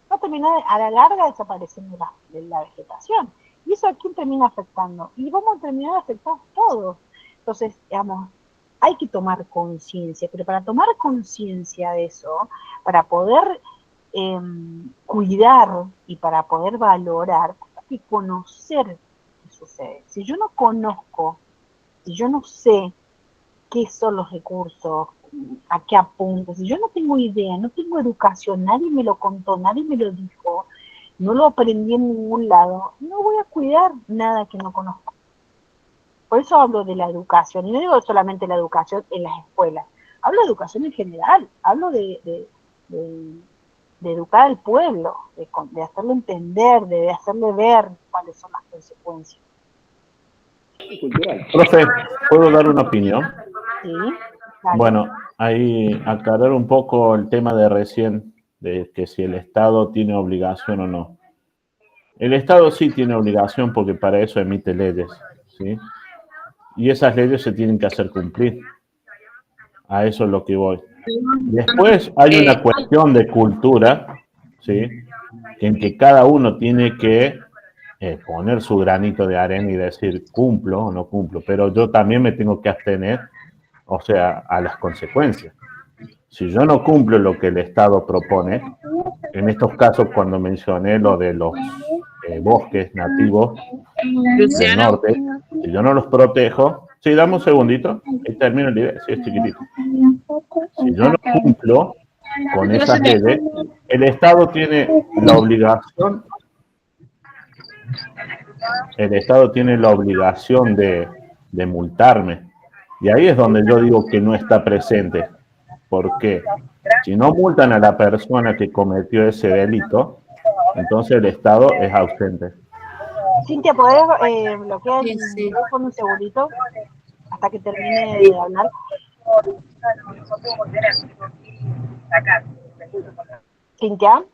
Va a terminar a la larga desapareciendo la vegetación. ¿Y eso a quién termina afectando? Y vamos a terminar afectados todos. Entonces, digamos, hay que tomar conciencia, pero para tomar conciencia de eso, para poder cuidar y para poder valorar, hay que conocer qué sucede. Si yo no conozco, si yo no sé qué son los recursos, a qué apunto, si yo no tengo idea, no tengo educación, nadie me lo contó, nadie me lo dijo, no lo aprendí en ningún lado, no voy a cuidar nada que no conozco. Por eso hablo de la educación, y no digo solamente la educación en las escuelas, hablo de educación en general, hablo de educar al pueblo, de hacerle entender, de hacerle ver cuáles son las consecuencias.
Profe, ¿puedo dar una opinión?
Sí, dale.
Bueno, ahí aclarar un poco el tema de recién, de que si el Estado tiene obligación o no. El Estado sí tiene obligación porque para eso emite leyes, ¿sí? Y esas leyes se tienen que hacer cumplir. A eso es lo que voy. Después hay una cuestión de cultura, ¿sí? En que cada uno tiene que poner su granito de arena y decir cumplo o no cumplo, pero yo también me tengo que abstener, o sea, a las consecuencias. Si yo no cumplo lo que el Estado propone, en estos casos cuando mencioné lo de los bosques nativos del norte, si yo no los protejo, sí, dame un segundito, ahí termino el idea, sí, es chiquitito. Si yo no cumplo con esas leyes, el Estado tiene la obligación de multarme. Y ahí es donde yo digo que no está presente. ¿Por qué? Si no multan a la persona que cometió ese delito, entonces el Estado es ausente.
Cintia, ¿podés bloquear el micrófono un segundito hasta que termine de hablar? Cintia.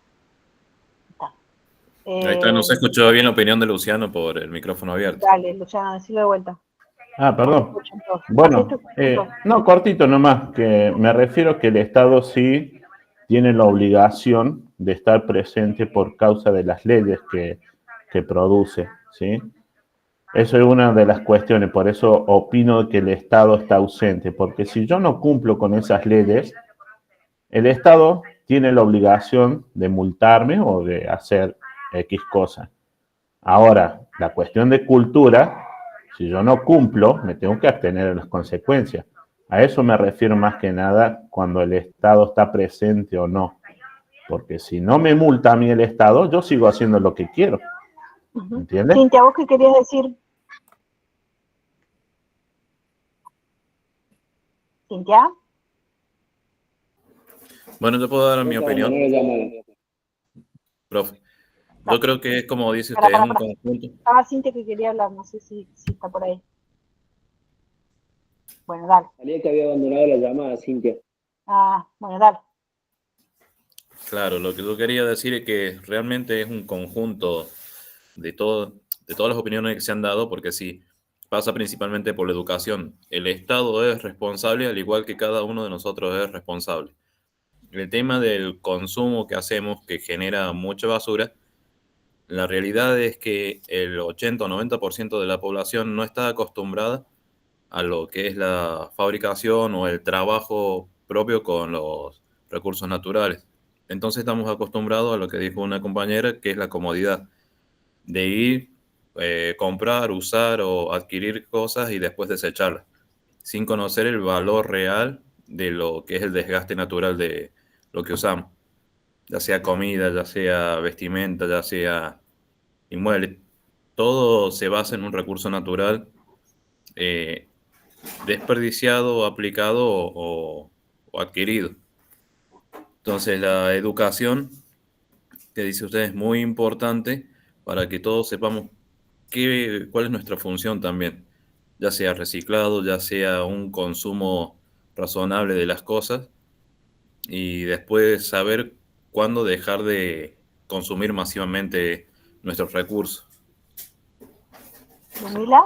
Ahí está, no se escuchó bien la opinión de Luciano por el micrófono abierto.
Dale, Luciano, decilo de vuelta.
Ah, perdón. Bueno, no, cortito nomás, que me refiero que el Estado sí tiene la obligación de estar presente por causa de las leyes que produce, ¿sí? Eso es una de las cuestiones, por eso opino que el Estado está ausente, porque si yo no cumplo con esas leyes, el Estado tiene la obligación de multarme o de hacer X cosa. Ahora, la cuestión de cultura, si yo no cumplo, me tengo que abstener de las consecuencias. A eso me refiero más que nada cuando el Estado está presente o no. Porque si no me multa a mí el Estado, yo sigo haciendo lo que quiero. ¿Entiendes?
Cintia, ¿vos qué querías decir? ¿Cintia?
Bueno, yo puedo dar mi opinión. Profe, yo creo que es como dice usted, es un conjunto.
Estaba Cintia que quería hablar, no sé si está por ahí. Bueno, dale.
Salía que había abandonado la llamada, Cintia.
Ah, bueno, dale.
Claro, lo que yo quería decir es que realmente es un conjunto de todas las opiniones que se han dado, porque sí, pasa principalmente por la educación. El Estado es responsable, al igual que cada uno de nosotros es responsable. El tema del consumo que hacemos, que genera mucha basura, la realidad es que el 80 o 90% de la población no está acostumbrada a lo que es la fabricación o el trabajo propio con los recursos naturales. Entonces estamos acostumbrados a lo que dijo una compañera, que es la comodidad de ir, comprar, usar o adquirir cosas y después desecharlas, sin conocer el valor real de lo que es el desgaste natural de lo que usamos, ya sea comida, ya sea vestimenta, ya sea inmueble. Todo se basa en un recurso natural desperdiciado, aplicado o adquirido. Entonces la educación, que dice usted, es muy importante para que todos sepamos cuál es nuestra función también, ya sea reciclado, ya sea un consumo razonable de las cosas, y después saber cuándo dejar de consumir masivamente nuestros recursos.
Camila,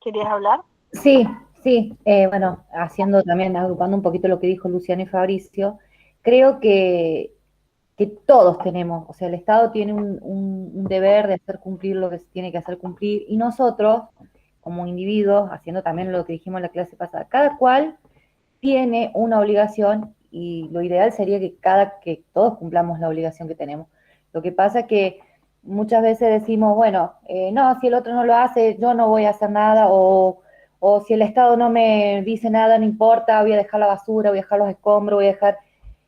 ¿querías hablar?
Sí, sí, bueno, haciendo también, agrupando un poquito lo que dijo Luciano y Fabricio, creo que todos tenemos, o sea, el Estado tiene un deber de hacer cumplir lo que se tiene que hacer cumplir, y nosotros, como individuos, haciendo también lo que dijimos en la clase pasada, cada cual tiene una obligación, y lo ideal sería que todos cumplamos la obligación que tenemos. Lo que pasa es que muchas veces decimos, bueno, no, si el otro no lo hace, yo no voy a hacer nada, o si el Estado no me dice nada, no importa, voy a dejar la basura, voy a dejar los escombros, voy a dejar...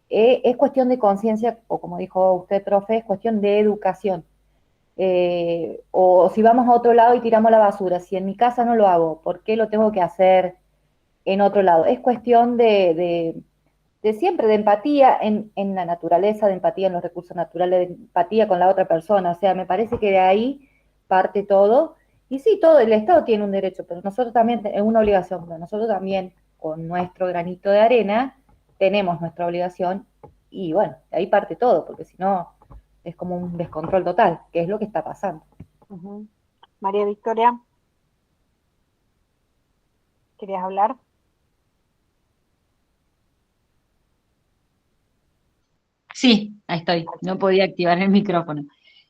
es cuestión de conciencia, o como dijo usted, profe, es cuestión de educación. O si vamos a otro lado y tiramos la basura, si en mi casa no lo hago, ¿por qué lo tengo que hacer en otro lado? Es cuestión de siempre, de empatía en la naturaleza, de empatía en los recursos naturales, de empatía con la otra persona. O sea, me parece que de ahí parte todo. Y sí, todo, el Estado tiene un derecho, pero nosotros también, es una obligación, pero nosotros también, con nuestro granito de arena, tenemos nuestra obligación, y bueno, de ahí parte todo, porque si no, es como un descontrol total, que es lo que está pasando.
María Victoria, ¿querías hablar?
Sí, ahí estoy. No podía activar el micrófono.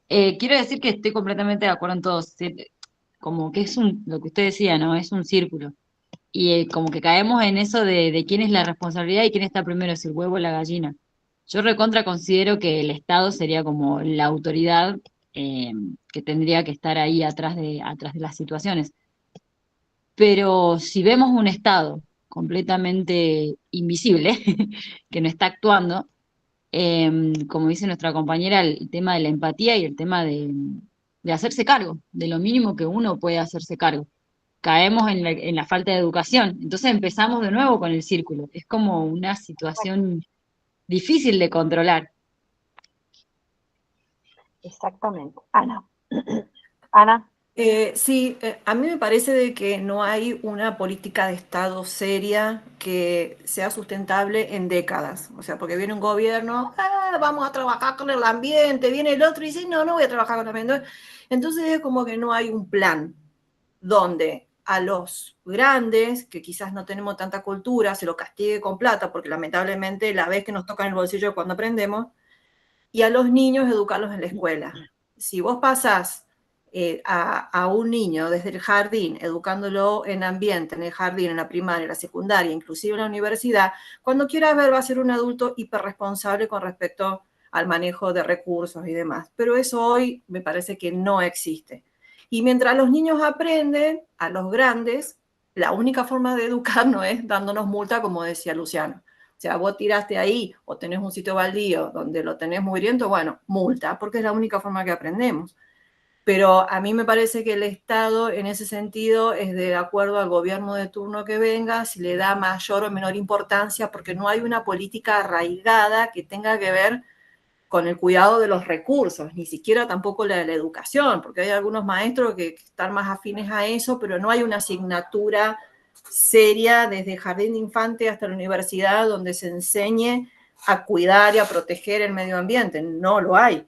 Quiero decir que estoy completamente de acuerdo en todo. Como que es lo que usted decía, ¿no? Es un círculo. Y como que caemos en eso de quién es la responsabilidad y quién está primero, si el huevo o la gallina. Yo recontra considero que el Estado sería como la autoridad que tendría que estar ahí atrás de las situaciones. Pero si vemos un Estado completamente invisible, que no está actuando, como dice nuestra compañera, el tema de la empatía y el tema de hacerse cargo, de lo mínimo que uno puede hacerse cargo. Caemos en la falta de educación, entonces empezamos de nuevo con el círculo. Es como una situación difícil de controlar.
Exactamente. Ana. Ana.
Sí, a mí me parece de que no hay una política de Estado seria que sea sustentable en décadas. O sea, porque viene un gobierno, vamos a trabajar con el ambiente, viene el otro y dice, no voy a trabajar con el ambiente. Entonces es como que no hay un plan donde a los grandes, que quizás no tenemos tanta cultura, se lo castigue con plata, porque lamentablemente la vez que nos toca en el bolsillo cuando aprendemos, y a los niños educarlos en la escuela. Si vos pasás a un niño desde el jardín, educándolo en ambiente, en el jardín, en la primaria, en la secundaria, inclusive en la universidad, cuando quiera ver va a ser un adulto hiperresponsable con respecto al manejo de recursos y demás. Pero eso hoy me parece que no existe. Y mientras los niños aprenden, a los grandes, la única forma de educar no es dándonos multa, como decía Luciano. O sea, vos tiraste ahí o tenés un sitio baldío donde lo tenés mugriento, bueno, multa, porque es la única forma que aprendemos. Pero a mí me parece que el Estado en ese sentido es de acuerdo al gobierno de turno que venga, si le da mayor o menor importancia, porque no hay una política arraigada que tenga que ver con el cuidado de los recursos, ni siquiera tampoco la de la educación, porque hay algunos maestros que están más afines a eso, pero no hay una asignatura seria desde el jardín de infante hasta la universidad donde se enseñe a cuidar y a proteger el medio ambiente. No lo hay.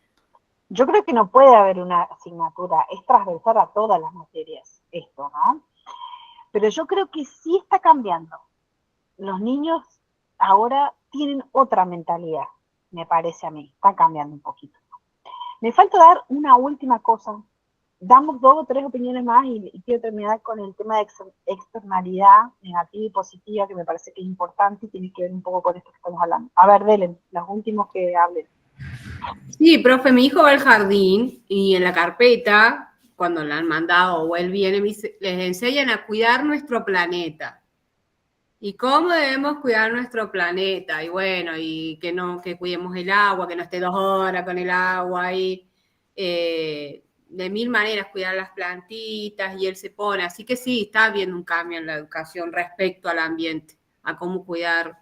Yo creo que no puede haber una asignatura, es transversal a todas las materias esto, ¿no? Pero yo creo que sí está cambiando. Los niños ahora tienen otra mentalidad, me parece a mí, están cambiando un poquito. Me falta dar una última cosa. Damos 2 o 3 opiniones más y quiero terminar con el tema de externalidad negativa y positiva, que me parece que es importante y tiene que ver un poco con esto que estamos hablando. A ver, Delen, los últimos que hablen.
Sí, profe, mi hijo va al jardín y en la carpeta, cuando le han mandado o él viene, les enseñan a cuidar nuestro planeta. ¿Y cómo debemos cuidar nuestro planeta? Y bueno, y que cuidemos el agua, que no esté 2 horas con el agua ahí. De 1000 maneras cuidar las plantitas y él se pone. Así que sí, está habiendo un cambio en la educación respecto al ambiente, a cómo cuidar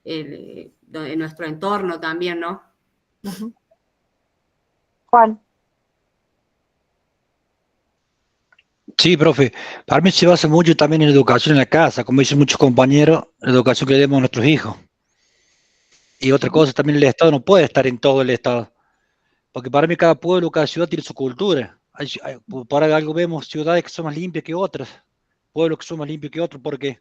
nuestro entorno también, ¿no?
Uh-huh. Juan.
Sí, profe. Para mí se basa mucho también en la educación en la casa, como dicen muchos compañeros, la educación que le demos a nuestros hijos. Y otra cosa, también el Estado no puede estar en todo el Estado, porque para mí cada pueblo, cada ciudad tiene su cultura. Por algo vemos ciudades que son más limpias que otras, pueblos que son más limpios que otros, ¿por qué?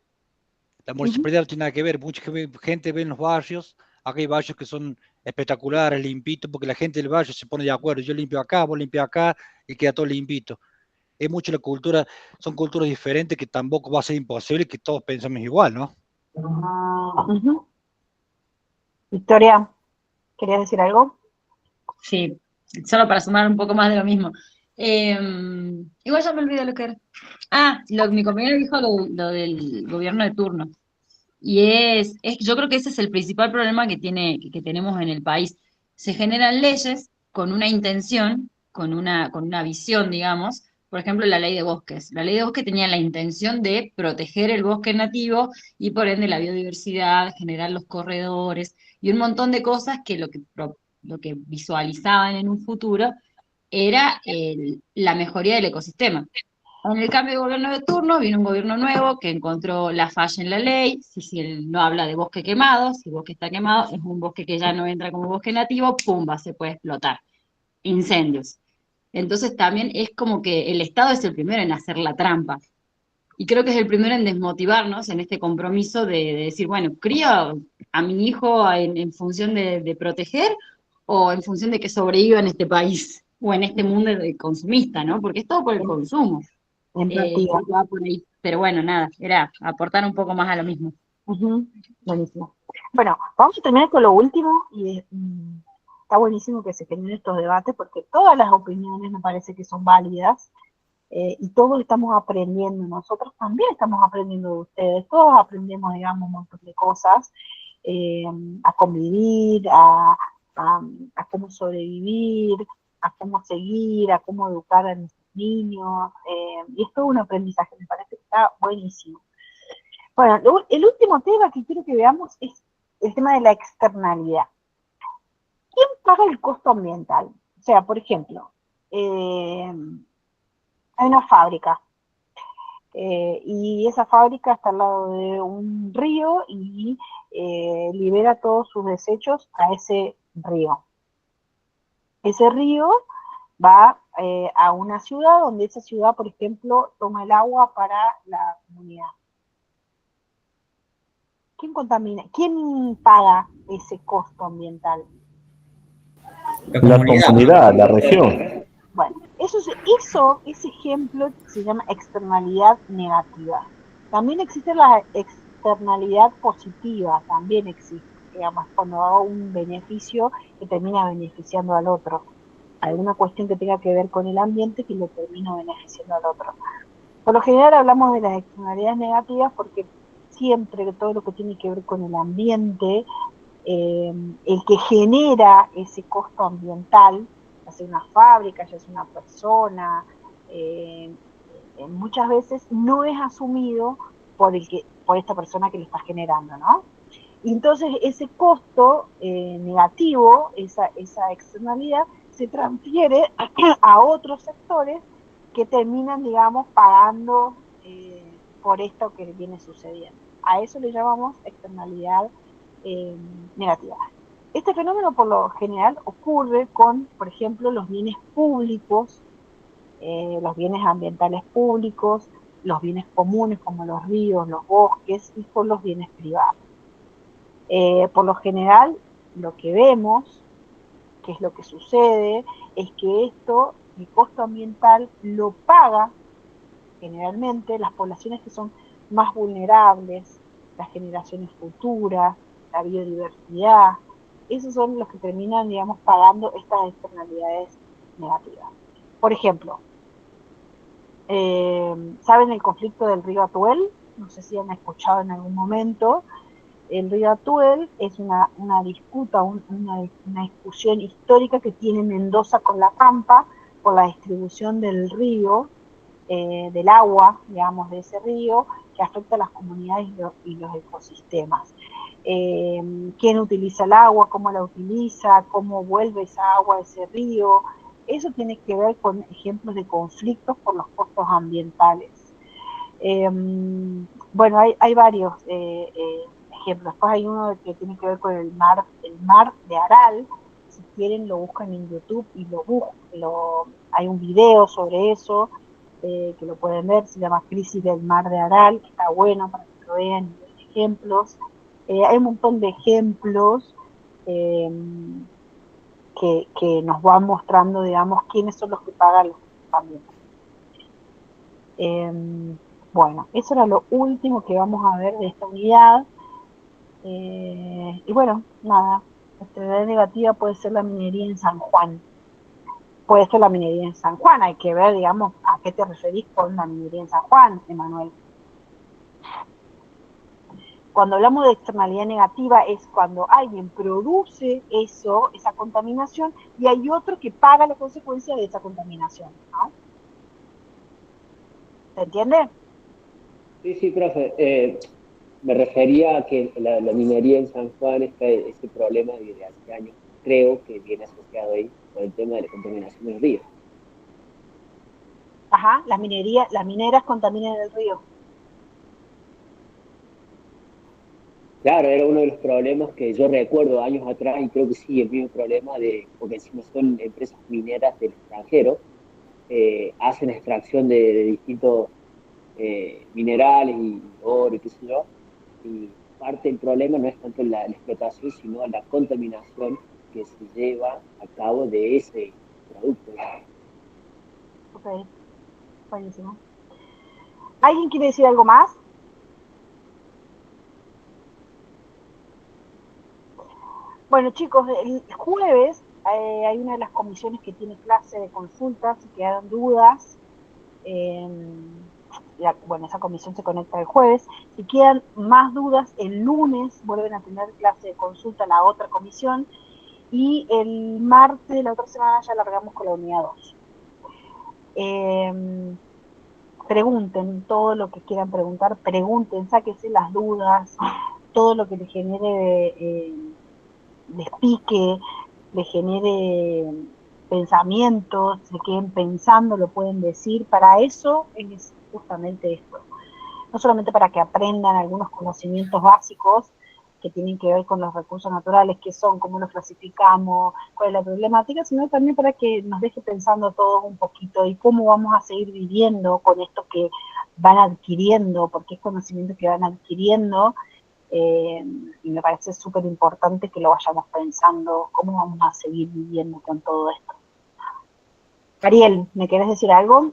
La municipalidad no tiene nada que ver. Mucha gente ve en los barrios, acá hay barrios que son espectaculares, limpitos, porque la gente del barrio se pone de acuerdo. Yo limpio acá, vos limpias acá, y queda todo limpito. Es mucho la cultura, son culturas diferentes que tampoco va a ser imposible que todos pensemos igual, ¿no?
Uh-huh. Victoria, ¿querías decir algo?
Sí, solo para sumar un poco más de lo mismo. Igual ya me olvidé lo que era. Mi compañero dijo lo del gobierno de turno. Y yo creo que ese es el principal problema que tenemos en el país. Se generan leyes con una intención, con una visión, digamos. Por ejemplo, la ley de bosques. La ley de bosques tenía la intención de proteger el bosque nativo y por ende la biodiversidad, generar los corredores y un montón de cosas que lo que visualizaban en un futuro era la mejoría del ecosistema. En el cambio de gobierno de turno vino un gobierno nuevo que encontró la falla en la ley. Si él no habla de bosque quemado, si el bosque está quemado, es un bosque que ya no entra como bosque nativo, ¡pumba!, se puede explotar. Incendios. Entonces también es como que el Estado es el primero en hacer la trampa. Y creo que es el primero en desmotivarnos en este compromiso de decir, bueno, ¿crío a mi hijo en función de proteger o en función de que sobreviva en este país o en este mundo consumista, ¿no? Porque es todo por el consumo. Va por ahí. Pero bueno, nada, era aportar un poco más a lo mismo.
Uh-huh. Buenísimo. Bueno, vamos a terminar con lo último y está buenísimo que se generen estos debates porque todas las opiniones me parece que son válidas y todos estamos aprendiendo, nosotros también estamos aprendiendo de ustedes, todos aprendemos, digamos, un montón de cosas, a convivir, a cómo sobrevivir, a cómo seguir, a cómo educar a nuestros niños, y es todo un aprendizaje, me parece que está buenísimo. Bueno, el último tema que quiero que veamos es el tema de la externalidad. ¿Quién paga el costo ambiental? O sea, por ejemplo, hay una fábrica y esa fábrica está al lado de un río y libera todos sus desechos a ese río. Ese río va a una ciudad donde esa ciudad, por ejemplo, toma el agua para la comunidad. ¿Quién contamina? ¿Quién paga ese costo ambiental?
La comunidad, la región.
Bueno, ese ejemplo se llama externalidad negativa. También existe la externalidad positiva, también existe, digamos, cuando hago un beneficio que termina beneficiando al otro. Alguna cuestión que tenga que ver con el ambiente que lo termina beneficiando al otro. Por lo general hablamos de las externalidades negativas porque siempre todo lo que tiene que ver con el ambiente, el que genera ese costo ambiental, ya sea una fábrica, ya sea una persona, muchas veces no es asumido por esta persona que le está generando, ¿no? Y entonces ese costo negativo, esa externalidad, se transfiere a otros sectores que terminan, digamos, pagando por esto que viene sucediendo. A eso le llamamos externalidad negativa. Este fenómeno por lo general ocurre con, por ejemplo, los bienes públicos, los bienes ambientales públicos, los bienes comunes como los ríos, los bosques, y con los bienes privados. Por lo general, lo que vemos, que es lo que sucede, es que esto, el costo ambiental, lo paga generalmente las poblaciones que son más vulnerables, las generaciones futuras, la biodiversidad. Esos son los que terminan, digamos, pagando estas externalidades negativas. Por ejemplo, ¿saben el conflicto del río Atuel? No sé si han escuchado en algún momento. El río Atuel es una disputa, una discusión histórica que tiene Mendoza con La Pampa por la distribución del río, del agua, digamos, de ese río, que afecta a las comunidades y los ecosistemas. Quién utiliza el agua, cómo la utiliza, cómo vuelve esa agua a ese río. Eso tiene que ver con ejemplos de conflictos por los costos ambientales. Bueno, hay varios ejemplos. Después hay uno que tiene que ver con el mar de Aral. Si quieren lo buscan en YouTube y hay un video sobre eso, que lo pueden ver, se llama Crisis del Mar de Aral, que está bueno para que lo vean y vean ejemplos. Hay un montón de ejemplos que nos van mostrando, digamos, quiénes son los que pagan los también. Bueno, eso era lo último que vamos a ver de esta unidad. Y bueno, nada, la externalidad negativa puede ser la minería en San Juan. Puede ser la minería en San Juan, hay que ver, digamos, a qué te referís con la minería en San Juan, Emanuel. Cuando hablamos de externalidad negativa es cuando alguien produce eso, esa contaminación, y hay otro que paga la consecuencia de esa contaminación, ¿no? ¿Se entiende?
Sí, profe. Me refería a que la minería en San Juan, ese problema desde hace años, creo que viene asociado ahí con el tema de la contaminación del río.
Ajá, las mineras contaminan el río.
Claro, era uno de los problemas que yo recuerdo años atrás, y creo que sí, el mismo problema porque encima son empresas mineras del extranjero, hacen extracción de distintos minerales y oro y qué sé yo, y parte del problema no es tanto la explotación, sino la contaminación que se lleva a cabo de ese producto.
Ok, buenísimo. ¿Alguien quiere decir algo más? Bueno, chicos, el jueves hay una de las comisiones que tiene clase de consultas, si quedan dudas. Bueno, esa comisión se conecta el jueves. Si quedan más dudas, el lunes vuelven a tener clase de consulta la otra comisión, y el martes de la otra semana ya largamos con la unidad 2. Pregunten todo lo que quieran preguntar, pregunten, sáquense las dudas, todo lo que les genere les pique, les genere pensamientos, se queden pensando, lo pueden decir. Para eso es justamente esto. No solamente para que aprendan algunos conocimientos básicos que tienen que ver con los recursos naturales, qué son, cómo los clasificamos, cuál es la problemática, sino también para que nos deje pensando todos un poquito y cómo vamos a seguir viviendo con esto que van adquiriendo, porque es conocimiento que van adquiriendo. Y me parece súper importante que lo vayamos pensando, cómo vamos a seguir viviendo con todo esto. Ariel, ¿me querés decir algo?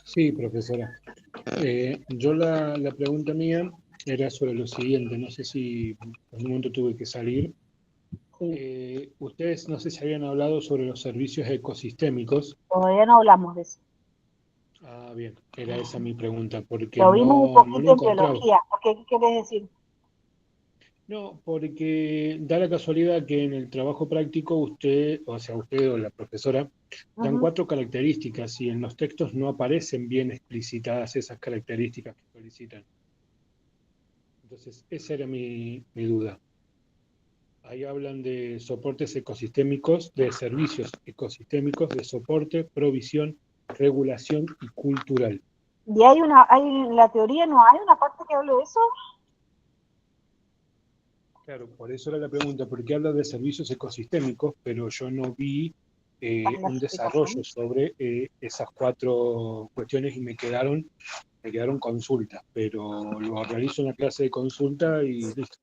Sí, profesora. Yo la pregunta mía era sobre lo siguiente, no sé si en un momento tuve que salir. Ustedes no sé si habían hablado sobre los servicios ecosistémicos.
Todavía no hablamos de eso.
Ah, bien, era esa mi pregunta, porque
Lo vimos un
no
poquito
lo
en
encontraba.
biología. ¿Qué querés decir?
No, porque da la casualidad que en el trabajo práctico usted o la profesora, dan 4 características y en los textos no aparecen bien explicitadas esas características que solicitan. Entonces, esa era mi duda. Ahí hablan de soportes ecosistémicos, de servicios ecosistémicos, de soporte, provisión, regulación y cultural.
¿Y hay en la teoría no hay una parte que hable de eso?
Claro, por eso era la pregunta, porque habla de servicios ecosistémicos, pero yo no vi un desarrollo sobre esas 4 cuestiones y me quedaron consultas, pero lo realizo en la clase de consulta y listo.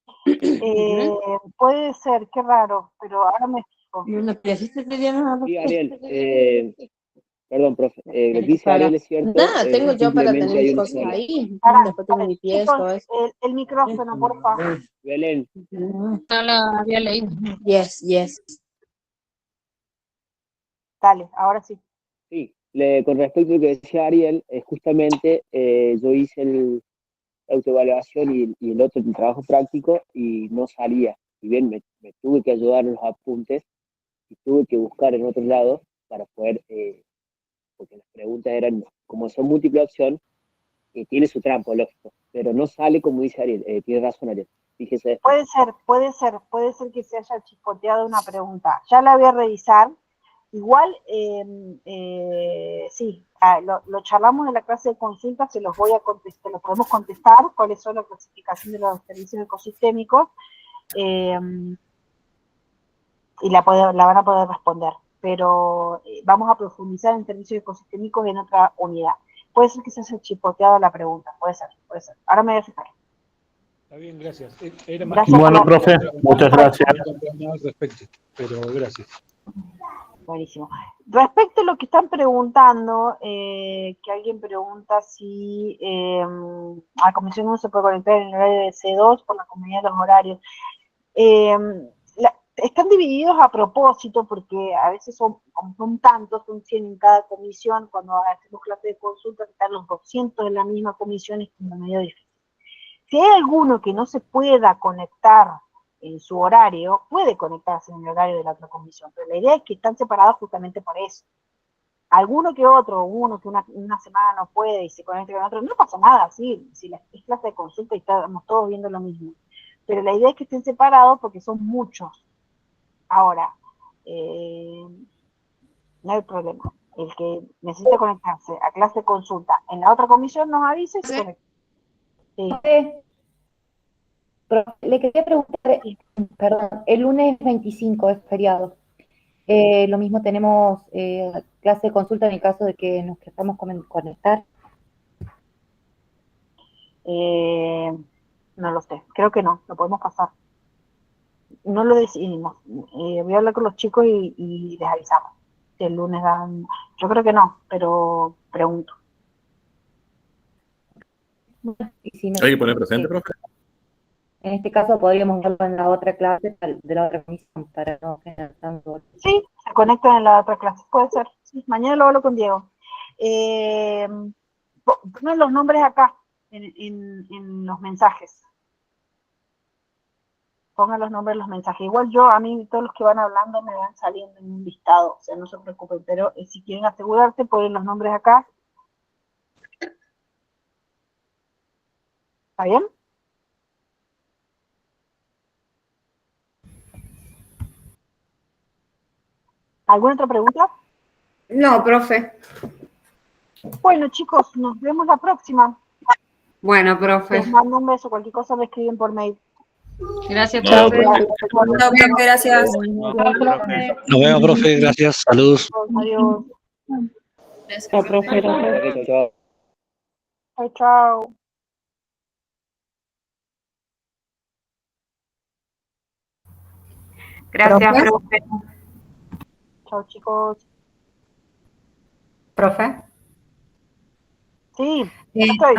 Puede ser, qué raro, pero ahora me fijo.
Sí, Ariel, perdón, profe, lo que dice Ariel es cierto.
Nada, tengo yo para
simplemente
tener
hay
mis
una
cosas
sola.
ahí.
Para,
Después tengo mi pies,
chicos,
todo eso.
el micrófono, por favor.
Belén,
No la había leído.
Yes.
Dale, ahora sí.
sí, con respecto a lo que decía Ariel, justamente yo hice la autoevaluación y el otro, el trabajo práctico, y no salía. Si bien me tuve que ayudar en los apuntes y tuve que buscar en otros lados para poder, porque las preguntas eran, como son múltiple opción, tiene su trampa, lógico, pero no sale como dice Ariel, tiene razón Ariel. Fíjese.
Puede ser que se haya chispoteado una pregunta. Ya la voy a revisar. Igual, sí, lo charlamos en la clase de consulta, se los voy a contestar, lo podemos contestar, cuáles son la clasificación de los servicios ecosistémicos, y la van a poder responder. Pero vamos a profundizar en servicios ecosistémicos en otra unidad. Puede ser que se haya chispoteado la pregunta, puede ser. Ahora me voy a fijar.
Está bien, gracias. Era
Gracias
más
Bueno, profe, muchas gracias.
al respecto, pero gracias.
Buenísimo. Respecto a lo que están preguntando, que alguien pregunta si a la comisión no se puede conectar en el horario de C2 por la comunidad de los horarios. Están divididos a propósito porque a veces son tantos, son 100 en cada comisión. Cuando hacemos clase de consulta, están los 200 en la misma comisión, es como medio difícil. Si hay alguno que no se pueda conectar en su horario, puede conectarse en el horario de la otra comisión, pero la idea es que están separados justamente por eso. Alguno que otro, uno que una semana no puede y se conecta con otro, no pasa nada, ¿sí? Si es clase de consulta y estamos todos viendo lo mismo. Pero la idea es que estén separados porque son muchos. Ahora, no hay problema. El que necesite conectarse a clase de consulta en la otra comisión nos avisa y se conecta. Sí.
Le quería preguntar, perdón, el lunes 25 es feriado. Lo mismo tenemos clase de consulta en el caso de que nos queramos conectar.
No lo sé, creo que no, lo podemos pasar. No lo decidimos. Voy a hablar con los chicos y les avisamos. Si el lunes dan. Yo creo que no, pero pregunto.
Y si no,
¿Hay que poner presente, profe?
en este caso podríamos verlo en la otra clase de la otra comisión para no generar tanto.
Sí, se conectan en la otra clase, puede ser. Sí, mañana lo hablo con Diego. Pongan los nombres acá en los mensajes. Pongan los nombres en los mensajes. Igual a mí todos los que van hablando me van saliendo en un listado, o sea, no se preocupen, pero si quieren asegurarse, ponen los nombres acá. ¿Está bien? ¿Alguna otra pregunta?
No, profe.
Bueno, chicos, nos vemos la próxima.
Bueno, profe.
Les mando un beso, cualquier cosa me escriben por mail.
Gracias,
No,
profe.
profe.
Gracias.
Nos vemos, profe. Gracias. Saludos.
Adiós.
Chao, profe.
Chao.
Chao, chao.
Gracias, profe.
Chao, chicos.
¿Profe?
Sí, estoy.